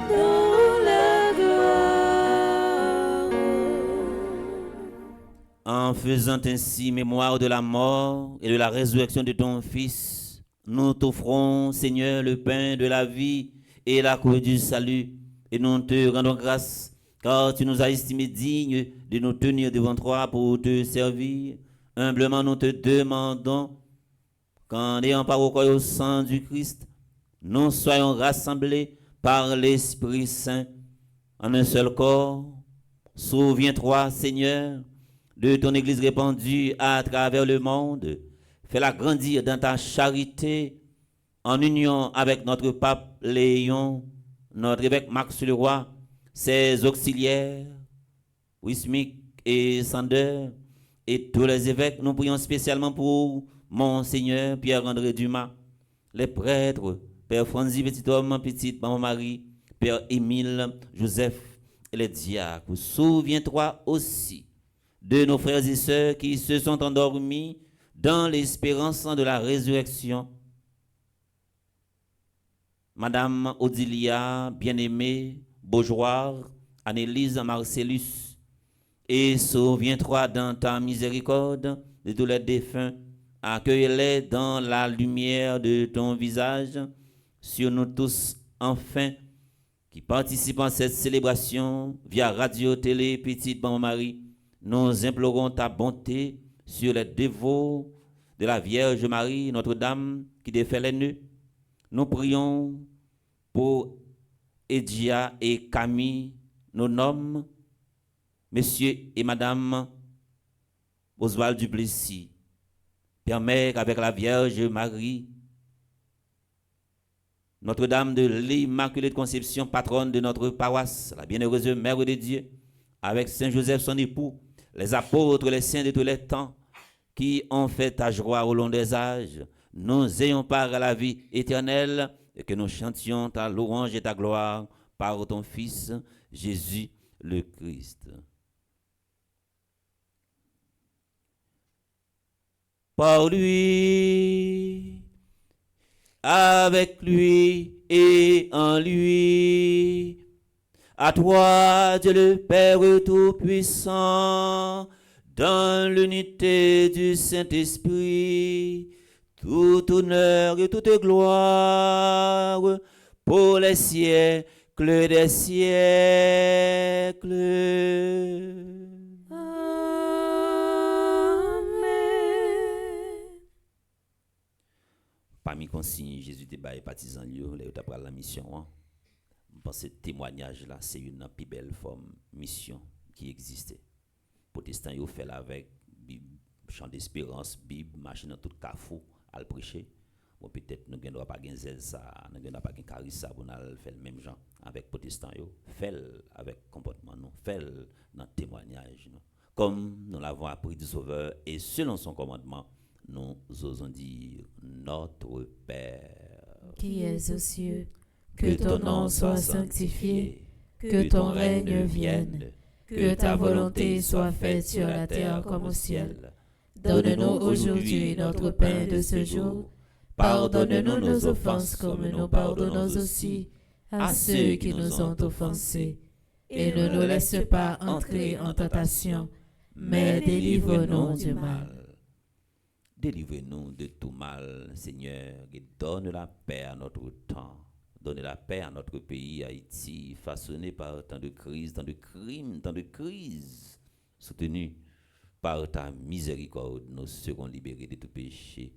dans la gloire. En faisant ainsi mémoire de la mort et de la résurrection de ton Fils, nous t'offrons, Seigneur, le pain de la vie et la coupe du salut, et nous te rendons grâce, car tu nous as estimés dignes de nous tenir devant toi pour te servir. Humblement, nous te demandons qu'en ayant part au corps et au sang du Christ, nous soyons rassemblés par l'Esprit Saint en un seul corps. Souviens-toi, Seigneur, de ton Église répandue à travers le monde. Fais-la grandir dans ta charité, en union avec notre pape Léon, notre évêque Max Leroy, ses auxiliaires, Wismic et Sander, et tous les évêques. Nous prions spécialement pour Monseigneur Pierre-André Dumas, les prêtres, Père Franzi Petit-Homme, Petite Maman Marie, Père Émile Joseph et les diacres. Souviens-toi aussi de nos frères et sœurs qui se sont endormis dans l'espérance de la résurrection. Madame Odilia, bien-aimée, Beaujoire, Annelise Marcellus, et souviens-toi dans ta miséricorde de tous les défunts, accueille-les dans la lumière de ton visage, sur nous tous, enfin, qui participent à cette célébration via Radio Télé Petite Maman Marie. Nous implorons ta bonté sur les dévots de la Vierge Marie, Notre-Dame, qui défait les nœuds. Nous prions pour Edia et Camille, nos noms, Monsieur et Madame Oswald Duplessis. Permets qu'avec la Vierge Marie, Notre-Dame de l'Immaculée Conception, patronne de notre paroisse, la bienheureuse Mère de Dieu, avec Saint Joseph son époux, les apôtres, les saints de tous les temps, qui ont fait ta joie au long des âges, nous ayons part à la vie éternelle et que nous chantions ta louange et ta gloire par ton Fils, Jésus le Christ. Par lui, avec lui et en lui, à toi, Dieu le Père Tout-Puissant, dans l'unité du Saint-Esprit, tout honneur et toute gloire pour les siècles des siècles. Amen. Parmi consignes, Jésus te baille partisan lieu, là où tu as la mission. Hein? Je pense que ce témoignage-là, c'est une plus belle forme mission qui existait. Protestants, ils ont fait avec Bible, chant d'espérance, Bible, machine dans tout carrefour à le prêcher. Bon, peut-être nous n'avons pas de zèle ça, nous n'avons pas de charisme ça pour nous faire le même genre avec protestants, fait avec comportement, nous, fait dans témoignage. Nous. Comme nous l'avons appris du Sauveur et selon son commandement, nous osons dire notre Père. Qui es aux cieux, que ton nom soit sanctifié, que ton règne vienne, que ta volonté soit faite sur la terre comme au ciel. Donne-nous aujourd'hui notre pain de ce jour. Pardonne-nous nos offenses comme nous pardonnons aussi à ceux qui nous ont offensés. Et ne nous laisse pas entrer en tentation, mais délivre-nous du mal. Délivrez-nous de tout mal, Seigneur, et donne la paix à notre temps. Donne la paix à notre pays, Haïti, façonné par tant de crises, tant de crimes, tant de crises, soutenu par ta miséricorde, nous serons libérés de tout péché.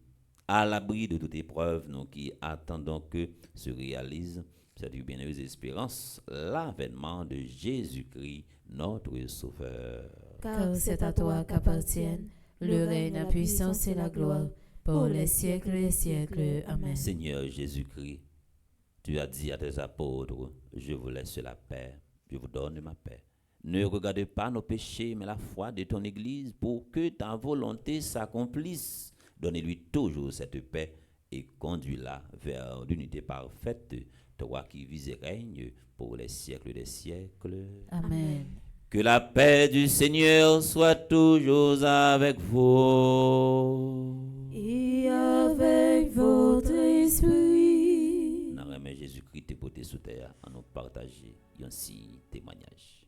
À l'abri de toute épreuve, nous qui attendons que se réalise cette bienheureuse espérance, l'avènement de Jésus-Christ, notre Sauveur. Car c'est à toi qu'appartiennent le règne, la puissance et la gloire, pour les siècles et siècles. Amen. Seigneur Jésus-Christ, tu as dit à tes apôtres, je vous laisse la paix, je vous donne ma paix. Ne regarde pas nos péchés, mais la foi de ton Église, pour que ta volonté s'accomplisse. Donnez-lui toujours cette paix et conduis-la vers l'unité parfaite, toi qui vis et règnes pour les siècles des siècles. Amen. Que la paix du Seigneur soit toujours avec vous. Et avec votre esprit. Dans le Jésus-Christ te porté sous terre, à nous partager ainsi témoignage.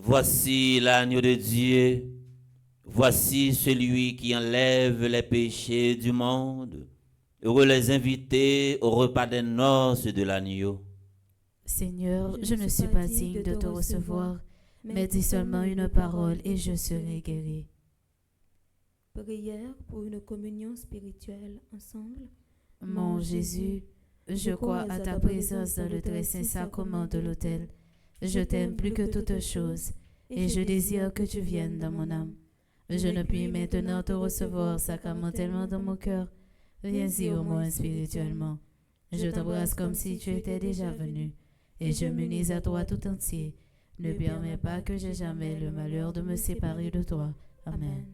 Voici l'agneau de Dieu, voici celui qui enlève les péchés du monde. Heureux les invités au repas des noces de l'agneau. Seigneur, je ne suis pas digne de te recevoir, mais dis seulement une parole et je serai guéri. Prière pour une communion spirituelle ensemble. Mon Jésus, je crois à ta présence dans le très saint sacrement de l'autel. Je t'aime plus que toute chose et je désire que tu viennes dans mon âme. Je ne puis maintenant te recevoir sacramentellement dans mon cœur. Viens-y au moins spirituellement. Je t'embrasse comme si tu étais déjà venu et je m'unis à toi tout entier. Ne permets pas que j'aie jamais le malheur de me séparer de toi. Amen.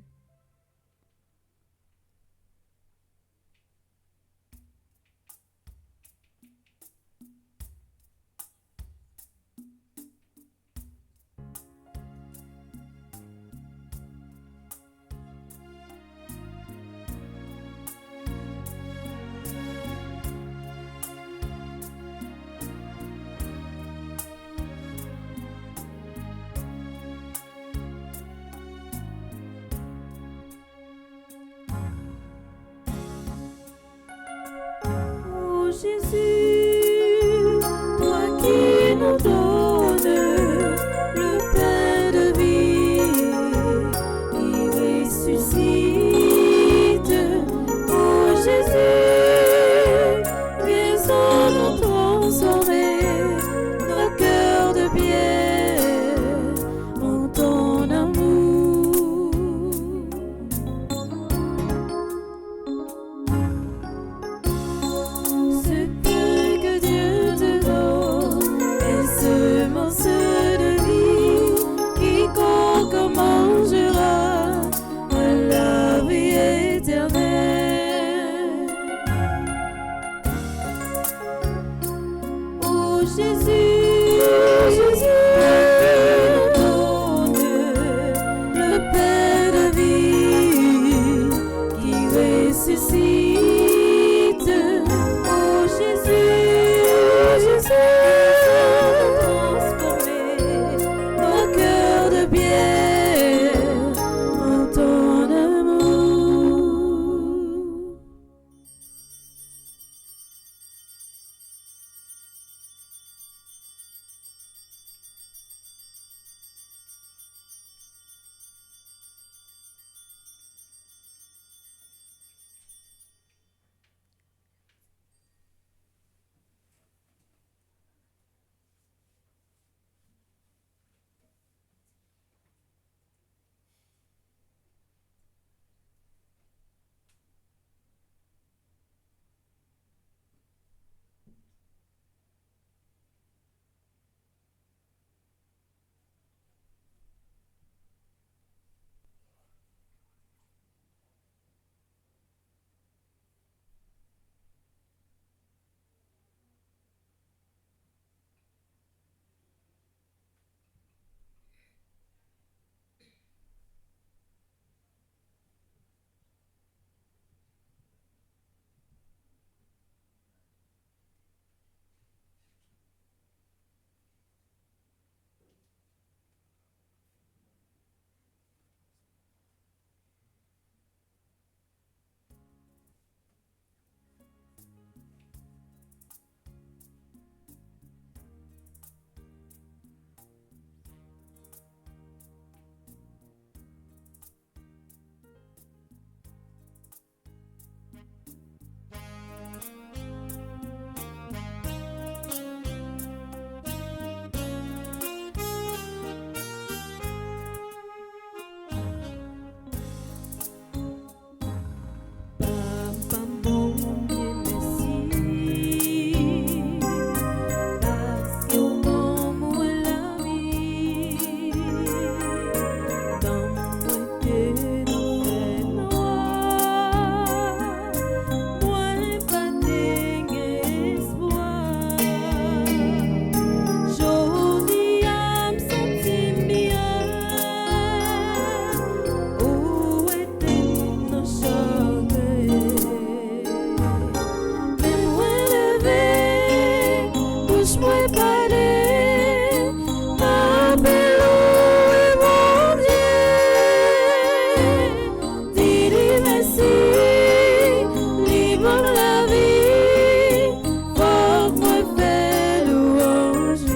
Jésus, donne le pain de vie qui ressuscite. Oh Jésus, transformer nos cœurs de pierre en ton amour. Papa bon Dieu merci, parce que bon moi la vie, dans moi que dans fait noir, moi pas d'espoir. Jodi âme sentit bien, où était nos chagrin. Mais moi levé, bouche moi parler, m'appelle mon Dieu. Dis-lui merci, libre la vie, faut que moi fais louange.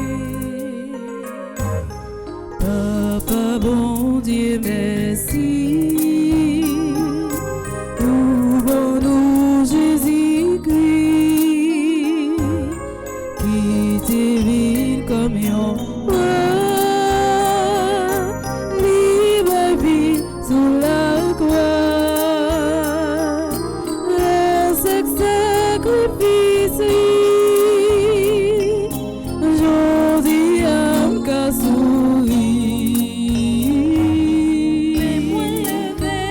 Papa bon Dieu merci, pour nous Jésus-Christ, qui divine comme un roi, libre vie sous la croix, le sacrifice, aujourd'hui âme qu'a souri. Mais moi levé,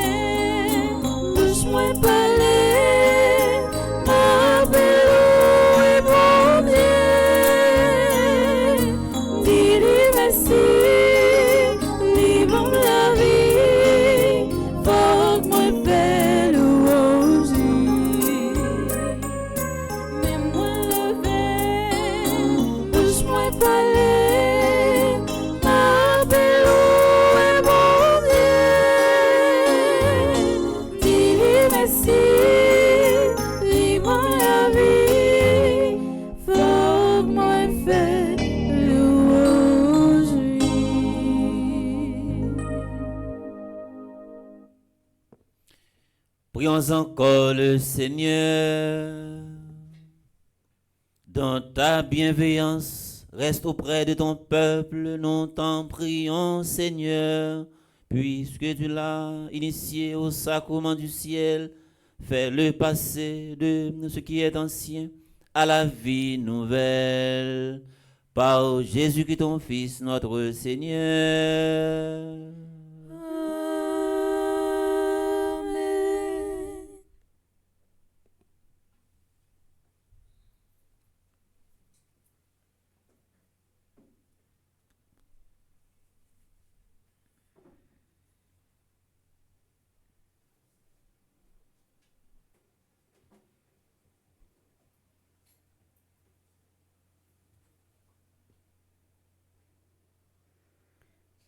bouche moi parler, m'appelle mon Dieu. Dis-lui merci, libre la vie, faut que moi fais louange. Mais moi levé, bouche moi parler, m'appelle mon Dieu. Dis-lui merci, libre la vie, faut que moi fais louange. Prions encore le Seigneur. Dans ta bienveillance, reste auprès de ton peuple, nous t'en prions, Seigneur. Puisque tu l'as initié au sacrement du ciel, fais-le passer de ce qui est ancien à la vie nouvelle. Par Jésus-Christ, ton Fils, notre Seigneur. Amen.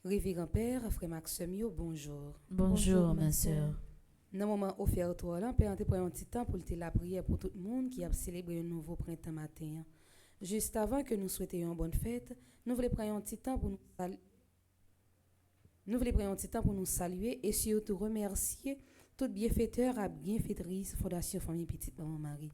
Révérend Père, frère Maxime, yo, bonjour. Bonjour, ma sœur. Dans le moment offert toi là, Père, on te prend un petit temps pour te la prière pour tout le monde qui a célébré un nouveau printemps matin. Juste avant que nous souhaitions une bonne fête, nous voulons prendre un petit temps pour nous saluer et surtout remercier tout bienfaiteur et bienfaitrice Fondation Famille Petite Maman Marie.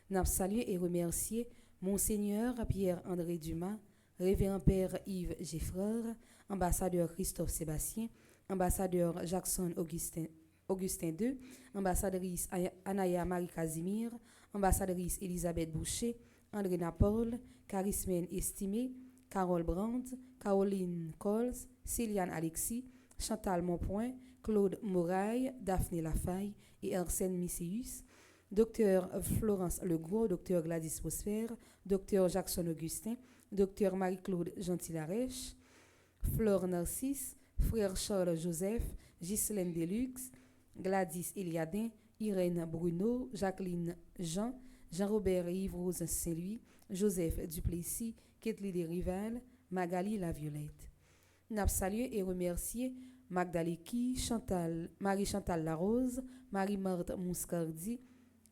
Nous saluer et remercier Monseigneur Pierre-André Dumas, Révérend Père Yves Geffreur, ambassadeur Christophe Sébastien, ambassadeur Jackson Augustin II, ambassadrice Anaya Marie Casimir, ambassadrice Elisabeth Boucher, André Napol, Charismène Estimé, Carole Brandt, Caroline Coles, Céliane Alexis, Chantal Monpoint, Claude Moraille, Daphné Lafaille et Arsène Misséus, Dr Florence Legros, Dr Gladys Prosper, Dr Jackson Augustin, Dr Marie-Claude Gentil-Arèche, Flore Narcisse, Frère Charles Joseph, Ghislaine Deluxe, Gladys Eliadin, Irène Bruno, Jacqueline Jean, Jean-Robert Yves-Rose Saint-Louis, Joseph Duplessis, Kathleen Desrival, Magali Laviolette. Nous saluons et remercier Magdaleki, Marie-Chantal Larose, Marie-Marthe Mouscardi,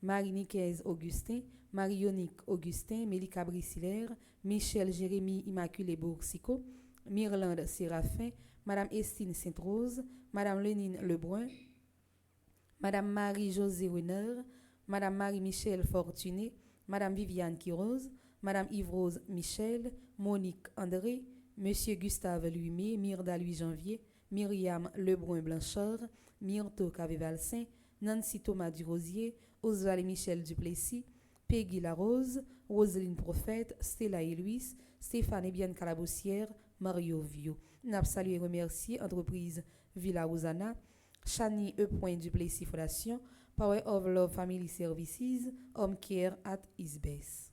Marie-Nicaise Augustin, Marie-Yonique Augustin, Mélika Brisilaire, Michel Jérémy Immaculée Boursico, Myrlande Séraphin, Madame Estine Sainte-Rose, Madame Lénine Lebrun, Madame Marie-Josée Renard, Madame Marie-Michel Fortuné, Madame Viviane Quiroz, Madame Yves-Rose Michel, Monique André, Monsieur Gustave Luimé, Myrda Louis Janvier, Myriam Lebrun Blanchard, Myrto Cavé-Valsin, Nancy Thomas Durosier, Oswald Michel Duplessis, Peggy Larose, Roselyne Prophète, Stella Louis, Stéphane Ebiane Calaboussière, Mario Vio. Nous saluons et remercier entreprise Villa Osana, Chani E. Duplessis Fondation, Power of Love Family Services, Home Care at Isbes.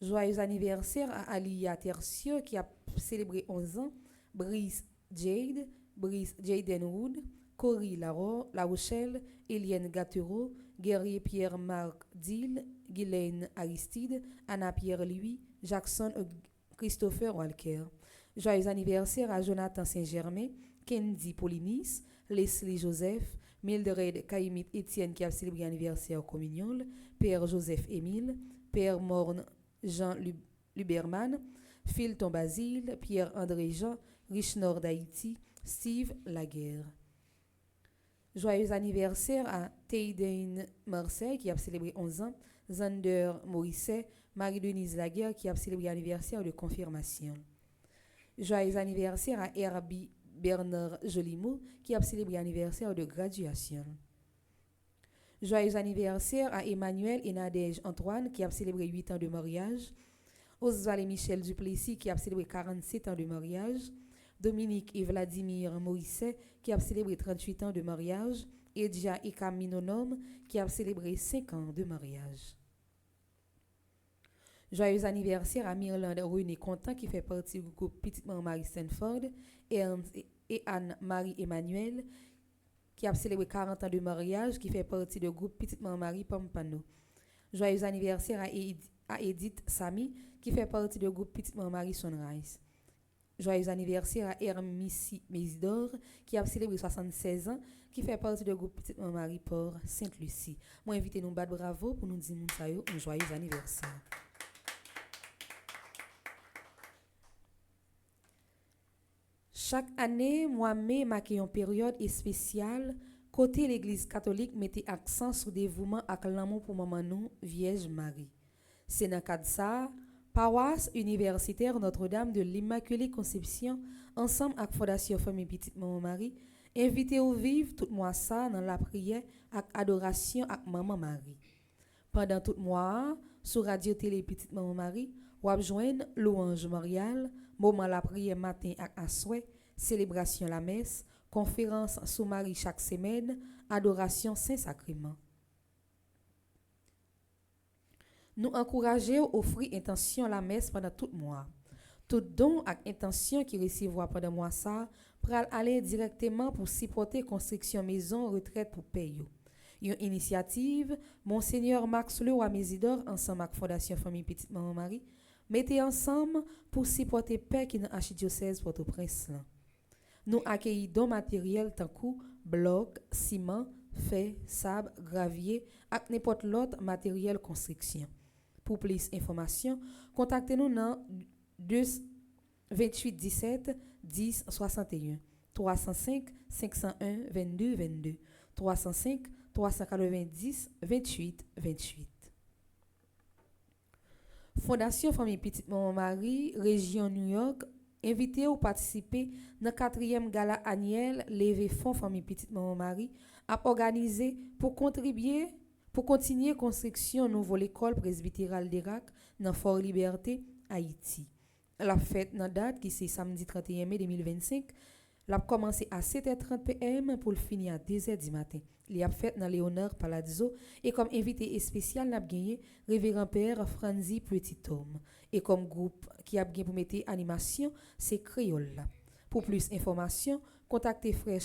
Joyeux anniversaire à Alia Tertio qui a célébré 11 ans, Brice Jaden Wood, Cory La Rochelle, Eliane Gattero, Guerrier Pierre-Marc Dill, Guylaine Aristide, Anna Pierre-Louis, Jackson Christopher Walker. Joyeux anniversaire à Jonathan Saint-Germain, Kendi Polinis, Leslie Joseph, Mildred Caïmit Étienne qui a célébré l'anniversaire communion, Père Joseph Émile, Père Morne Jean Luberman, Philton Basile, Pierre-André Jean, Richnord d'Haïti, Steve Laguerre. Joyeux anniversaire à Teiden Marseille qui a célébré 11 ans, Zander Morisset, Marie-Denise Laguerre qui a célébré l'anniversaire de confirmation. Joyeux anniversaire à Herbie Bernard Jolimou qui a célébré l'anniversaire de graduation. Joyeux anniversaire à Emmanuel et Nadège Antoine qui a célébré 8 ans de mariage. Oswald et Michel Duplessis qui a célébré 47 ans de mariage. Dominique et Vladimir Morisset qui a célébré 38 ans de mariage. Edja et Caminonom qui a célébré 5 ans de mariage. Joyeux anniversaire à Myrlande René Contant qui fait partie du groupe Petite Maman Marie Stanford et Anne-Marie Emmanuel qui a célébré 40 ans de mariage, qui fait partie du groupe Petite Maman Marie Pampano. Joyeux anniversaire à Edith Samy, qui fait partie du groupe Petite Maman Marie Sunrise. Joyeux anniversaire à Hermissy Mésidor, qui a célébré 76 ans, qui fait partie du groupe Petite Maman Marie Port Sainte-Lucie. Moi, invitez nous battre bravo pour nous dire un joyeux anniversaire. Chaque année, moi-même, marqué une période spéciale, côté l'Église catholique mettait accent sur le dévouement et l'amour pour maman nous, Vierge Marie. C'est dans le cadre de ça, paroisse universitaire Notre-Dame de l'Immaculée Conception, ensemble avec Fondation Famille Petite Maman Marie, invité au vivre tout mois ça dans la prière et adoration avec Maman Marie. Pendant tout mois, sur Radio Télé Petite Maman Marie, vous avez joindre louange mariale, moment la prière matin et à souhait, célébration la messe, conférence sous Marie chaque semaine, adoration Saint-Sacrement. Nous encourageons à offrir intention la messe pendant tout mois. Tout don et intention qui recevoir pendant mois ça, pral aller directement pour supporter construction maison retraite pour payer. Une initiative, Monseigneur Max Leroy Mésidor, ensemble avec Fondation Famille Petite Maman Marie, Mettez ensemble pour supporter paix qui dans l'archidiocèse Port-au-Prince. Là. Nous accueillons dons matériels tant que bloc, ciment, fer, sable, gravier et n'importe l'autre matériel construction. Pour plus d'informations, contactez-nous dans 28 17 10 61 305 501 22 22 305 390 28 28. Fondation Famille Petite Maman Marie, région New York, invité à participer dans le 4e gala annuel Levé Fonds Famille Petite Maman Marie, a organisé pour contribuer pour continuer la construction de nouvelle école presbytérale d'Irak dans Fort Liberté, Haïti. La fête dans date qui c'est samedi 31 mai 2025, l'a commencé à 7h30 p.m. pour le finir à 2h du matin. Il a fait dans Léonard Palazzo et comme invité spécial n'a gagné révérend père Franzi Petit-Homme et comme groupe qui a gagné pour mettre animation c'est Créole. Pour plus d'informations, contactez frère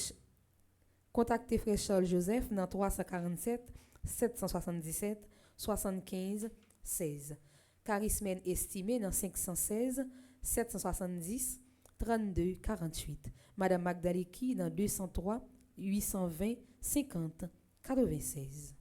Charles Joseph dans 347 777 75 16. Charisme estimé dans 516 770 32 48. Madame Magdaleki dans 203 820 50 96.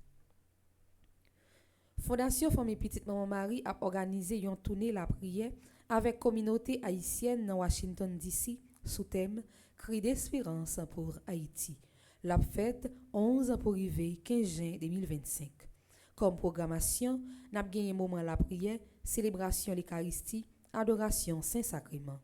Fondation Famille Petite Maman Marie a organisé une tournée la prière avec communauté haïtienne dans Washington DC sous thème Cri d'espérance pour Haïti. La fête 11 pour arriver 15 juin 2025. Comme programmation, n'a gagné moment la prière, célébration l'Eucharistie, adoration Saint-Sacrement.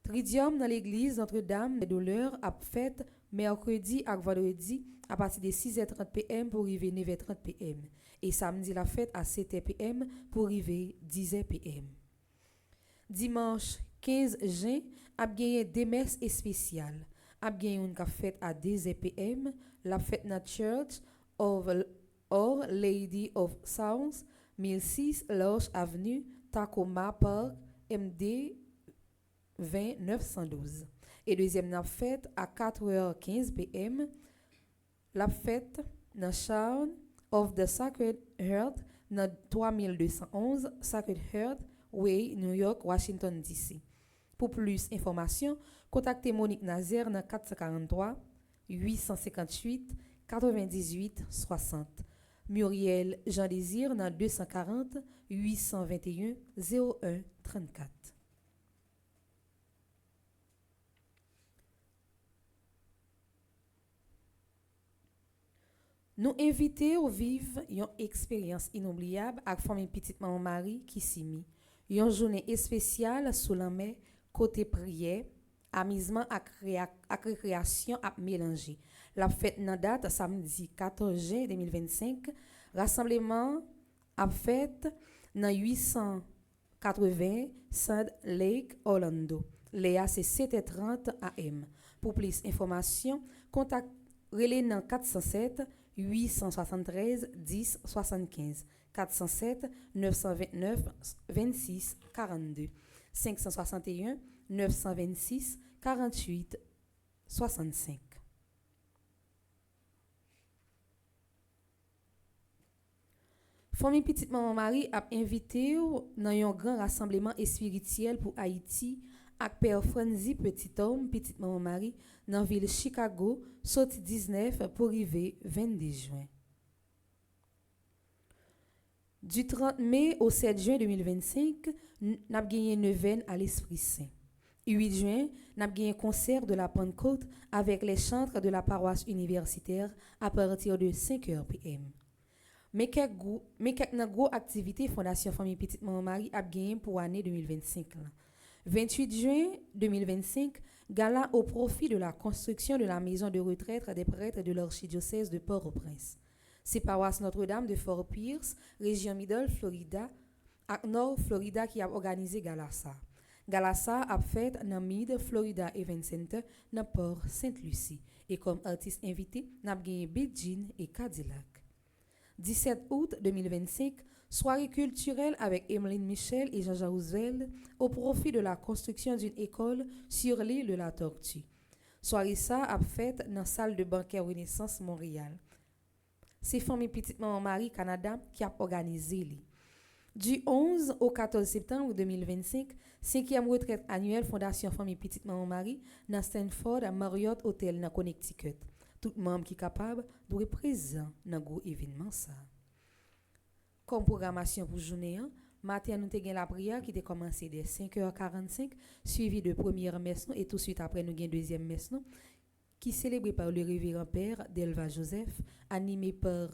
Tridium dans l'église Notre-Dame des Douleurs a fait mercredi et vendredi à partir de 6h30 p.m. pour arriver 9h30 p.m. et samedi la fête à 7h p.m. pour arriver 10h p.m. Dimanche 15 juin a gagné des messes spéciales. A gagné une fête à 10h p.m. la fête dans Church of Our Lady of Sounds 1006 Loche Avenue Tacoma Park MD 20912. Et deuxième la fête à 4h15 p.m. la fête dans Shawn of the Sacred Heart dans 3211 Sacred Heart Way, New York, Washington DC. Pour plus d'informations, contactez Monique Nazaire dans 443 858 98 60. Muriel Jean Désir dans 240 821 01 34. Nous invitons à vivre une expérience inoubliable avec la famille Petite Maman Marie qui s'y mit. Une journée spéciale sous la mer, côté prière, amusement et récréation à mélanger. La fête dans date samedi 14 juin 2025. Rassemblement à fête dans 880 Sand Lake, Orlando. Léa c'est 7h30 AM. Pour plus d'informations, contactez relais dans 407 873 10 75 407 929 26 42 561 926 48 65. Famille Petite Maman Marie a invité dans un grand rassemblement spirituel pour Haïti avec Père Franzi Petit-Homme Petite Maman Marie dans la ville Chicago, sorti 19 pour arriver 22 juin. Du 30 mai au 7 juin 2025, nous avons gagné une neuvaine à l'Esprit Saint. 8 juin, nous avons gagné un concert de la Pentecôte avec les chantres de la paroisse universitaire à partir de 5h p.m. Mais quelques grosses activités Fondation Famille Petite Maman Marie a gagné pour l'année 2025. 28 juin 2025, gala au profit de la construction de la maison de retraite des prêtres de l'archidiocèse de Port-au-Prince. C'est paroisse Notre-Dame de Fort Pierce, région Middle Florida, et Nord Florida qui a organisé Galassa. Galassa a fait dans Mid Florida Event Center dans Port Sainte-Lucie et comme artiste invité, n'a gagné Bill Jean et Cadillac. 17 août 2025, soirée culturelle avec Emeline Michel et Jean-Jean Roosevelt au profit de la construction d'une école sur l'île de la Tortue. Soirée ça a fait dans la salle de banquet Renaissance Montréal. C'est Famille Petite Maman Marie Canada qui a organisé. Du 11 au 14 septembre 2025, 5e retraite annuelle Fondation Famille Petite Maman Marie dans Stanford à Marriott Hotel dans Connecticut. Tout membre qui est capable doit être présent dans gros événement ça. Comme programmation pour journée, matin nous avons la prière qui a commencé dès 5h45, suivi de première messe et tout de suite après nous avons deuxième messe qui est célébrée par le révérend père Delva Joseph, animé par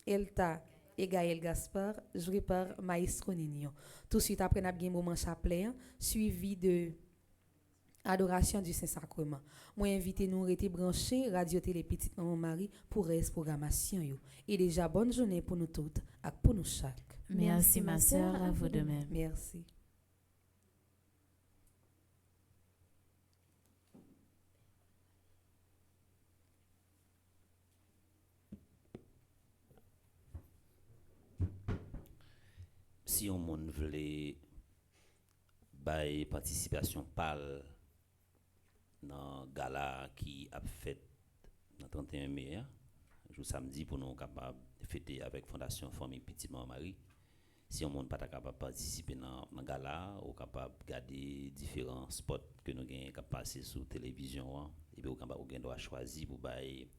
Elta et Gaël Gaspard, joué par Maestro Nino. Tout de suite après, nous avons un moment chapelet, suivi de adoration du Saint-Sacrement. Moi, invité nous à brancher Radio Télé Petite Maman Marie pour reste programmation. Et déjà, bonne journée pour nous toutes et pour nous chaque. Merci ma sœur, à vous de même. Merci. Si on monde voulait bailler participation pâle dans gala qui a fait le 31 mai, jour samedi pour nous capable fêter avec Fondation Famille Petite Maman Marie. Si on monde pas capable participer dans gala ou capable regarder différents spots que nous gagne capable passer sur télévision et puis on doit choisir pour bailler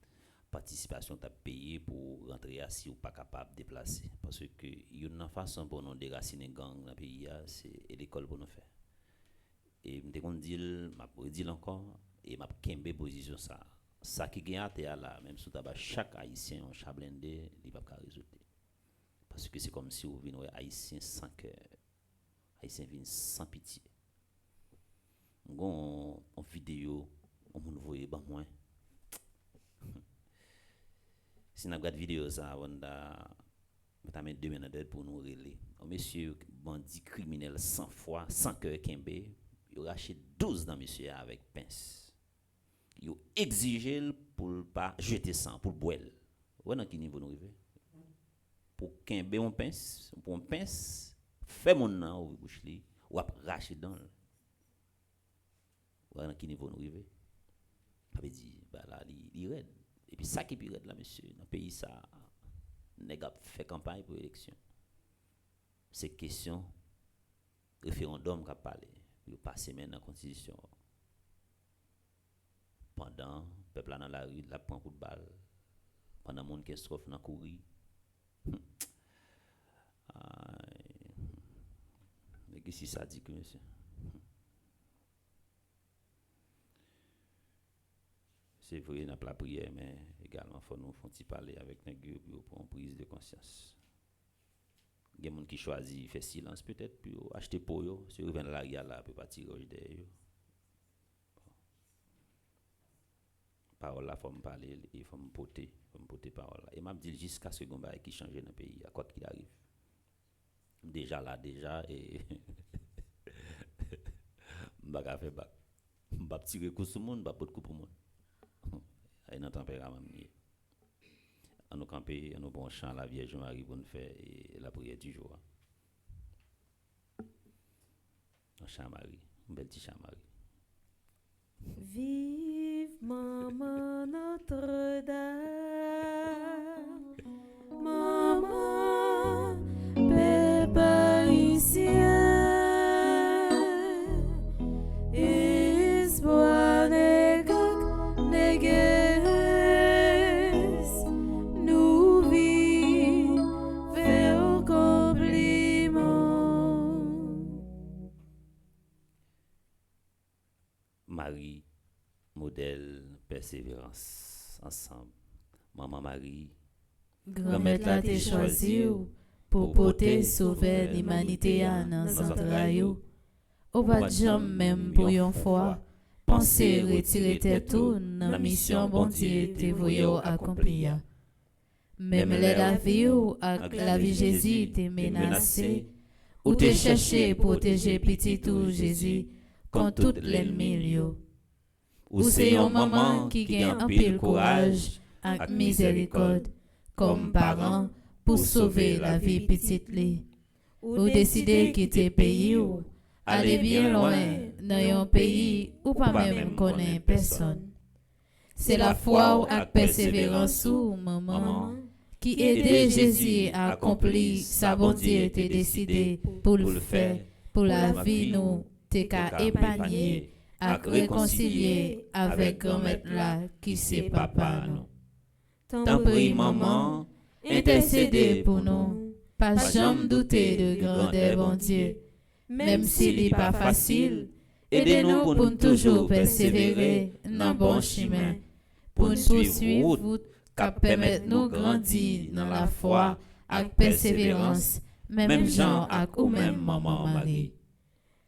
participation t'a payé pour rentrer assis ou pas capable de déplacer parce que une façon pour nous déraciner gang dans le pays c'est l'école pour nous faire et me qu'on dit m'a dit encore et m'a kembe position ça qui gagne à là même sous tabac chaque haïtien en chablendé il va pas résoudre parce que c'est comme si on vient haïtien sans cœur haïtien vient sans pitié on vidéo on nous voyait ba moins. Si nous regardons la vidéo, ça on a mis 2 minutes pour nous relayer. Monsieur bandit criminel sans foi, sans cœur Kembe, il a racheté 12 dans monsieur avec pince. Il a exigé pour pas jeter sang, pour boire. Vous dans quel niveau nous arrivons? Pour Kembe on pince, pour un pince, fait mon nom au bouche li, ou a racheté dans. Vous dans quel niveau nous arrivons? Ça veut dire bah là il raide. Et puis ça qui est pire là, monsieur, dans le pays, ça n'a pas fait campagne pour l'élection. C'est question référendum qui a parlé. Il passe maintenant dans la Constitution. Pendant le peuple dans la rue, la prend coup de balle. Pendant le monde qui est strophe dans la courir. Mais qu'est-ce que ça dit que monsieur? C'est vrai, dans la prière, mais également, il faut nous parler avec nous pour une prise de conscience. Il y a des gens qui choisissent faire silence peut-être, puis acheter pour eux, si ils viennent à la guerre là, puis partir derrière. Parole là, il faut me parler, il faut me porter parole là. Et m'a dit jusqu'à ce qu'on va qui change dans le pays, à quoi qu'il arrive. Déjà là, et je ne vais pas faire bac. Je ne vais pas tirer coup sur le monde, je ne vais pas coup pour le monde. Et dans tempérament on nous camper nous bon chant la Vierge Marie pour nous faire la prière du jour. Un chant Marie, un bel petit chant Marie. Vive Maman Notre-Dame, Maman Père haïtien, espoir des coqs, des guerres, nous vivons faire compliment. Marie, modèle, persévérance, ensemble. Maman Marie, Grand-mère là t'es choisi pour porter sauver l'humanité dans son entrailles. Au pas de jambe même pour une fois, penser retirer tête tout dans la mission bon Dieu te voyons accomplir. Même la vie ou la vie Jésus t'es menacé, ou te chercher protéger petit tout Jésus contre tout l'ennemi. Ou c'est une maman qui gagne un pile courage avec miséricorde comme parent pour sauver la vie petite li. Ou décider quitter pays ou aller bien loin dans un pays où pas même connaît personne. C'est la foi ou avec persévérance ou maman qui aidait Jésus à accomplir sa volonté décidée pour le faire, pour la vie nous, t'es qu'à épargner, à réconcilier avec grand-mère là qui c'est papa nous. T'en prie maman, intercédez pour nous, pas jamais douter de grandeur bon Dieu, même s'il n'est pas facile, aidez-nous pour nous toujours persévérer dans bon chemin, pour nous poursuivre route qui permettre nous grandir dans la foi avec persévérance, même Jean ou même maman Marie.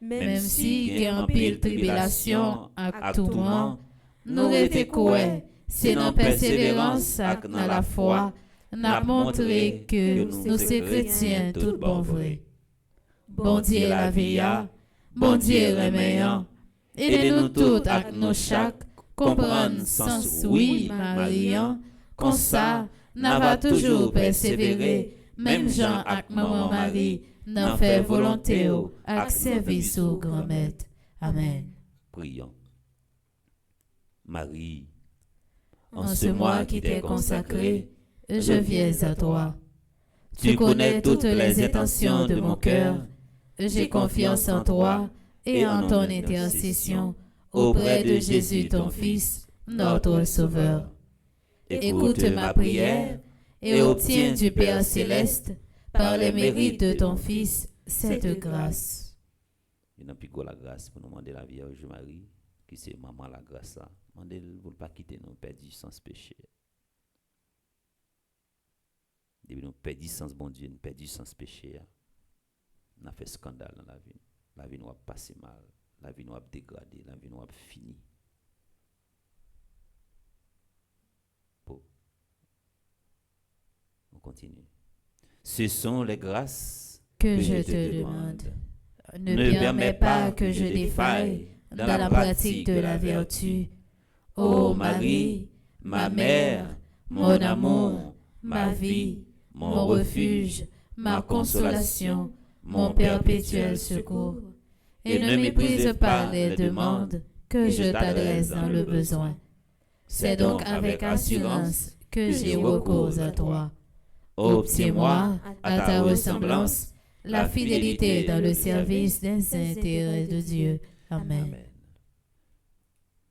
Même si il y a un pile tribulation avec tout le monde, nous restons quoi? C'est notre persévérance dans la foi, n'a montré que nous sommes chrétiens tout bon vrai. Bon Dieu la vie, bon Dieu le meilleur. Aidez-nous tous avec nos chaque comprendre sens oui Marion, comme ça, n'a va toujours persévérer, même Jean avec maman Marie, n'en fait volonté avec service au grand maître. Amen. Prions. Marie, En ce mois qui t'est consacré, je viens à toi. Tu connais toutes les intentions de mon cœur. J'ai confiance en toi et en ton intercession auprès de Jésus ton Fils, notre Sauveur. Écoute ma prière et obtiens du Père céleste, par les mérites de ton Fils, cette grâce. il n'a plus que la grâce pour nous demander la Vierge Marie, qui c'est maman la grâce là. Demandez pour ne pas quitter nous perdus sans péché. Depuis nous perdus sans bon Dieu, nous perdus sans péché. On a fait scandale dans la vie. La vie nous a passé mal. La vie nous a dégradé. La vie nous a fini. Bon. On continue. Ce sont les grâces Que je te demande. Ne permets pas que je défaille dans la pratique de la vertu. Ô Marie, ma mère, mon amour, ma vie, mon refuge, ma consolation, mon perpétuel secours. Et ne méprise pas les demandes que je t'adresse dans le besoin. C'est donc avec assurance que j'ai recours à toi. Obtiens-moi, à ta ressemblance, la fidélité dans le service des intérêts de Dieu. Amen. Amen.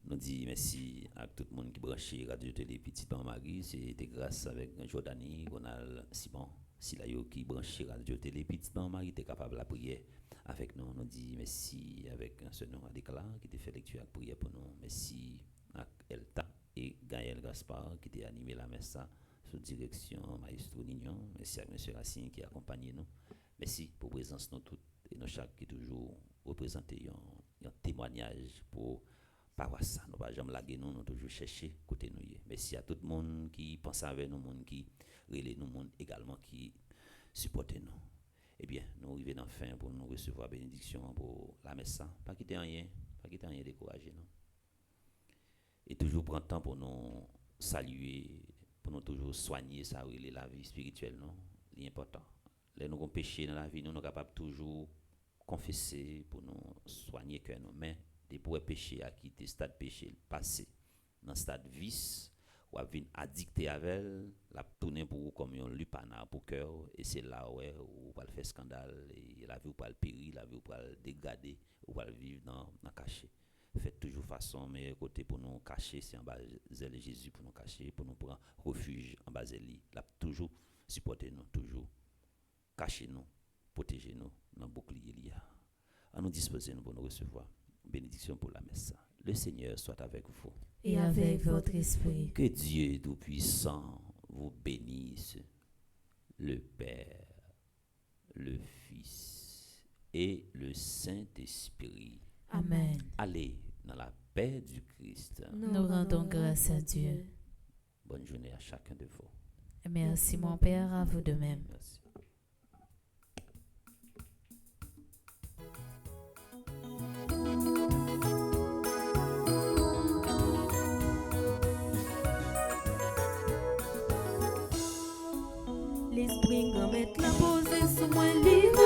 Nous disons merci à tout le monde qui branché Radio Télé Petit Pan Marie. C'était grâce avec Jordanie, Ronald, Simon, Silayo qui branché Radio Télé Petit Pan Marie. Était capable de la prière avec nous. Nous disons merci avec ce nom à déclarer qui était fait lecture à prière pour nous. Merci à Elta et Gaël Gaspard qui était animé la messe sous direction Maestro Nignon. Merci à M. Racine qui a accompagné nous. Merci pour la présence de nous toutes et nous chaque qui toujours représenté un témoignage pour paroisse ça. Nous ne pas jamais laguer nous, nous toujours chercher côté nous. Merci à tout le monde qui pense avec nous, monde qui relève nous, monde également qui supporte nous. Eh bien, nous arrivons dans la fin pour nous recevoir bénédiction pour la messe. Pas quitter rien décourager nous. Et toujours prendre temps pour nous saluer, pour nous toujours soigner ça, la vie spirituelle, non, l'important. Là, nous avons péché dans la vie, nous sommes capables toujours confesser pour nous soigner que nous. Mais des pour péché à quitter stade péché passé dans stade vice ou à venir addicté avec elle, la tourner pour comme un lupana pour cœur et c'est là ouais où va le faire scandale et la vie ou pas le périr, la vie ou pas le dégrader ou pas le vivre dans caché. Faites toujours façon meilleur côté pour nous cacher, c'est en bas de Jésus pour nous cacher, pour nous prendre refuge en bas de lui. Là toujours supporter nous, toujours cacher nous, protéger nous dans bouclier lié. À nous disposer nous pour nous recevoir. Bénédiction pour la messe. Le Seigneur soit avec vous. Et avec votre esprit. Que Dieu Tout-Puissant vous bénisse, le Père, le Fils et le Saint-Esprit. Amen. Allez dans la paix du Christ. Nous rendons grâce à Dieu. Bonne journée à chacun de vous. Merci mon Père, à vous de même. Merci. L'esprit grand mettre la posée sous moi livre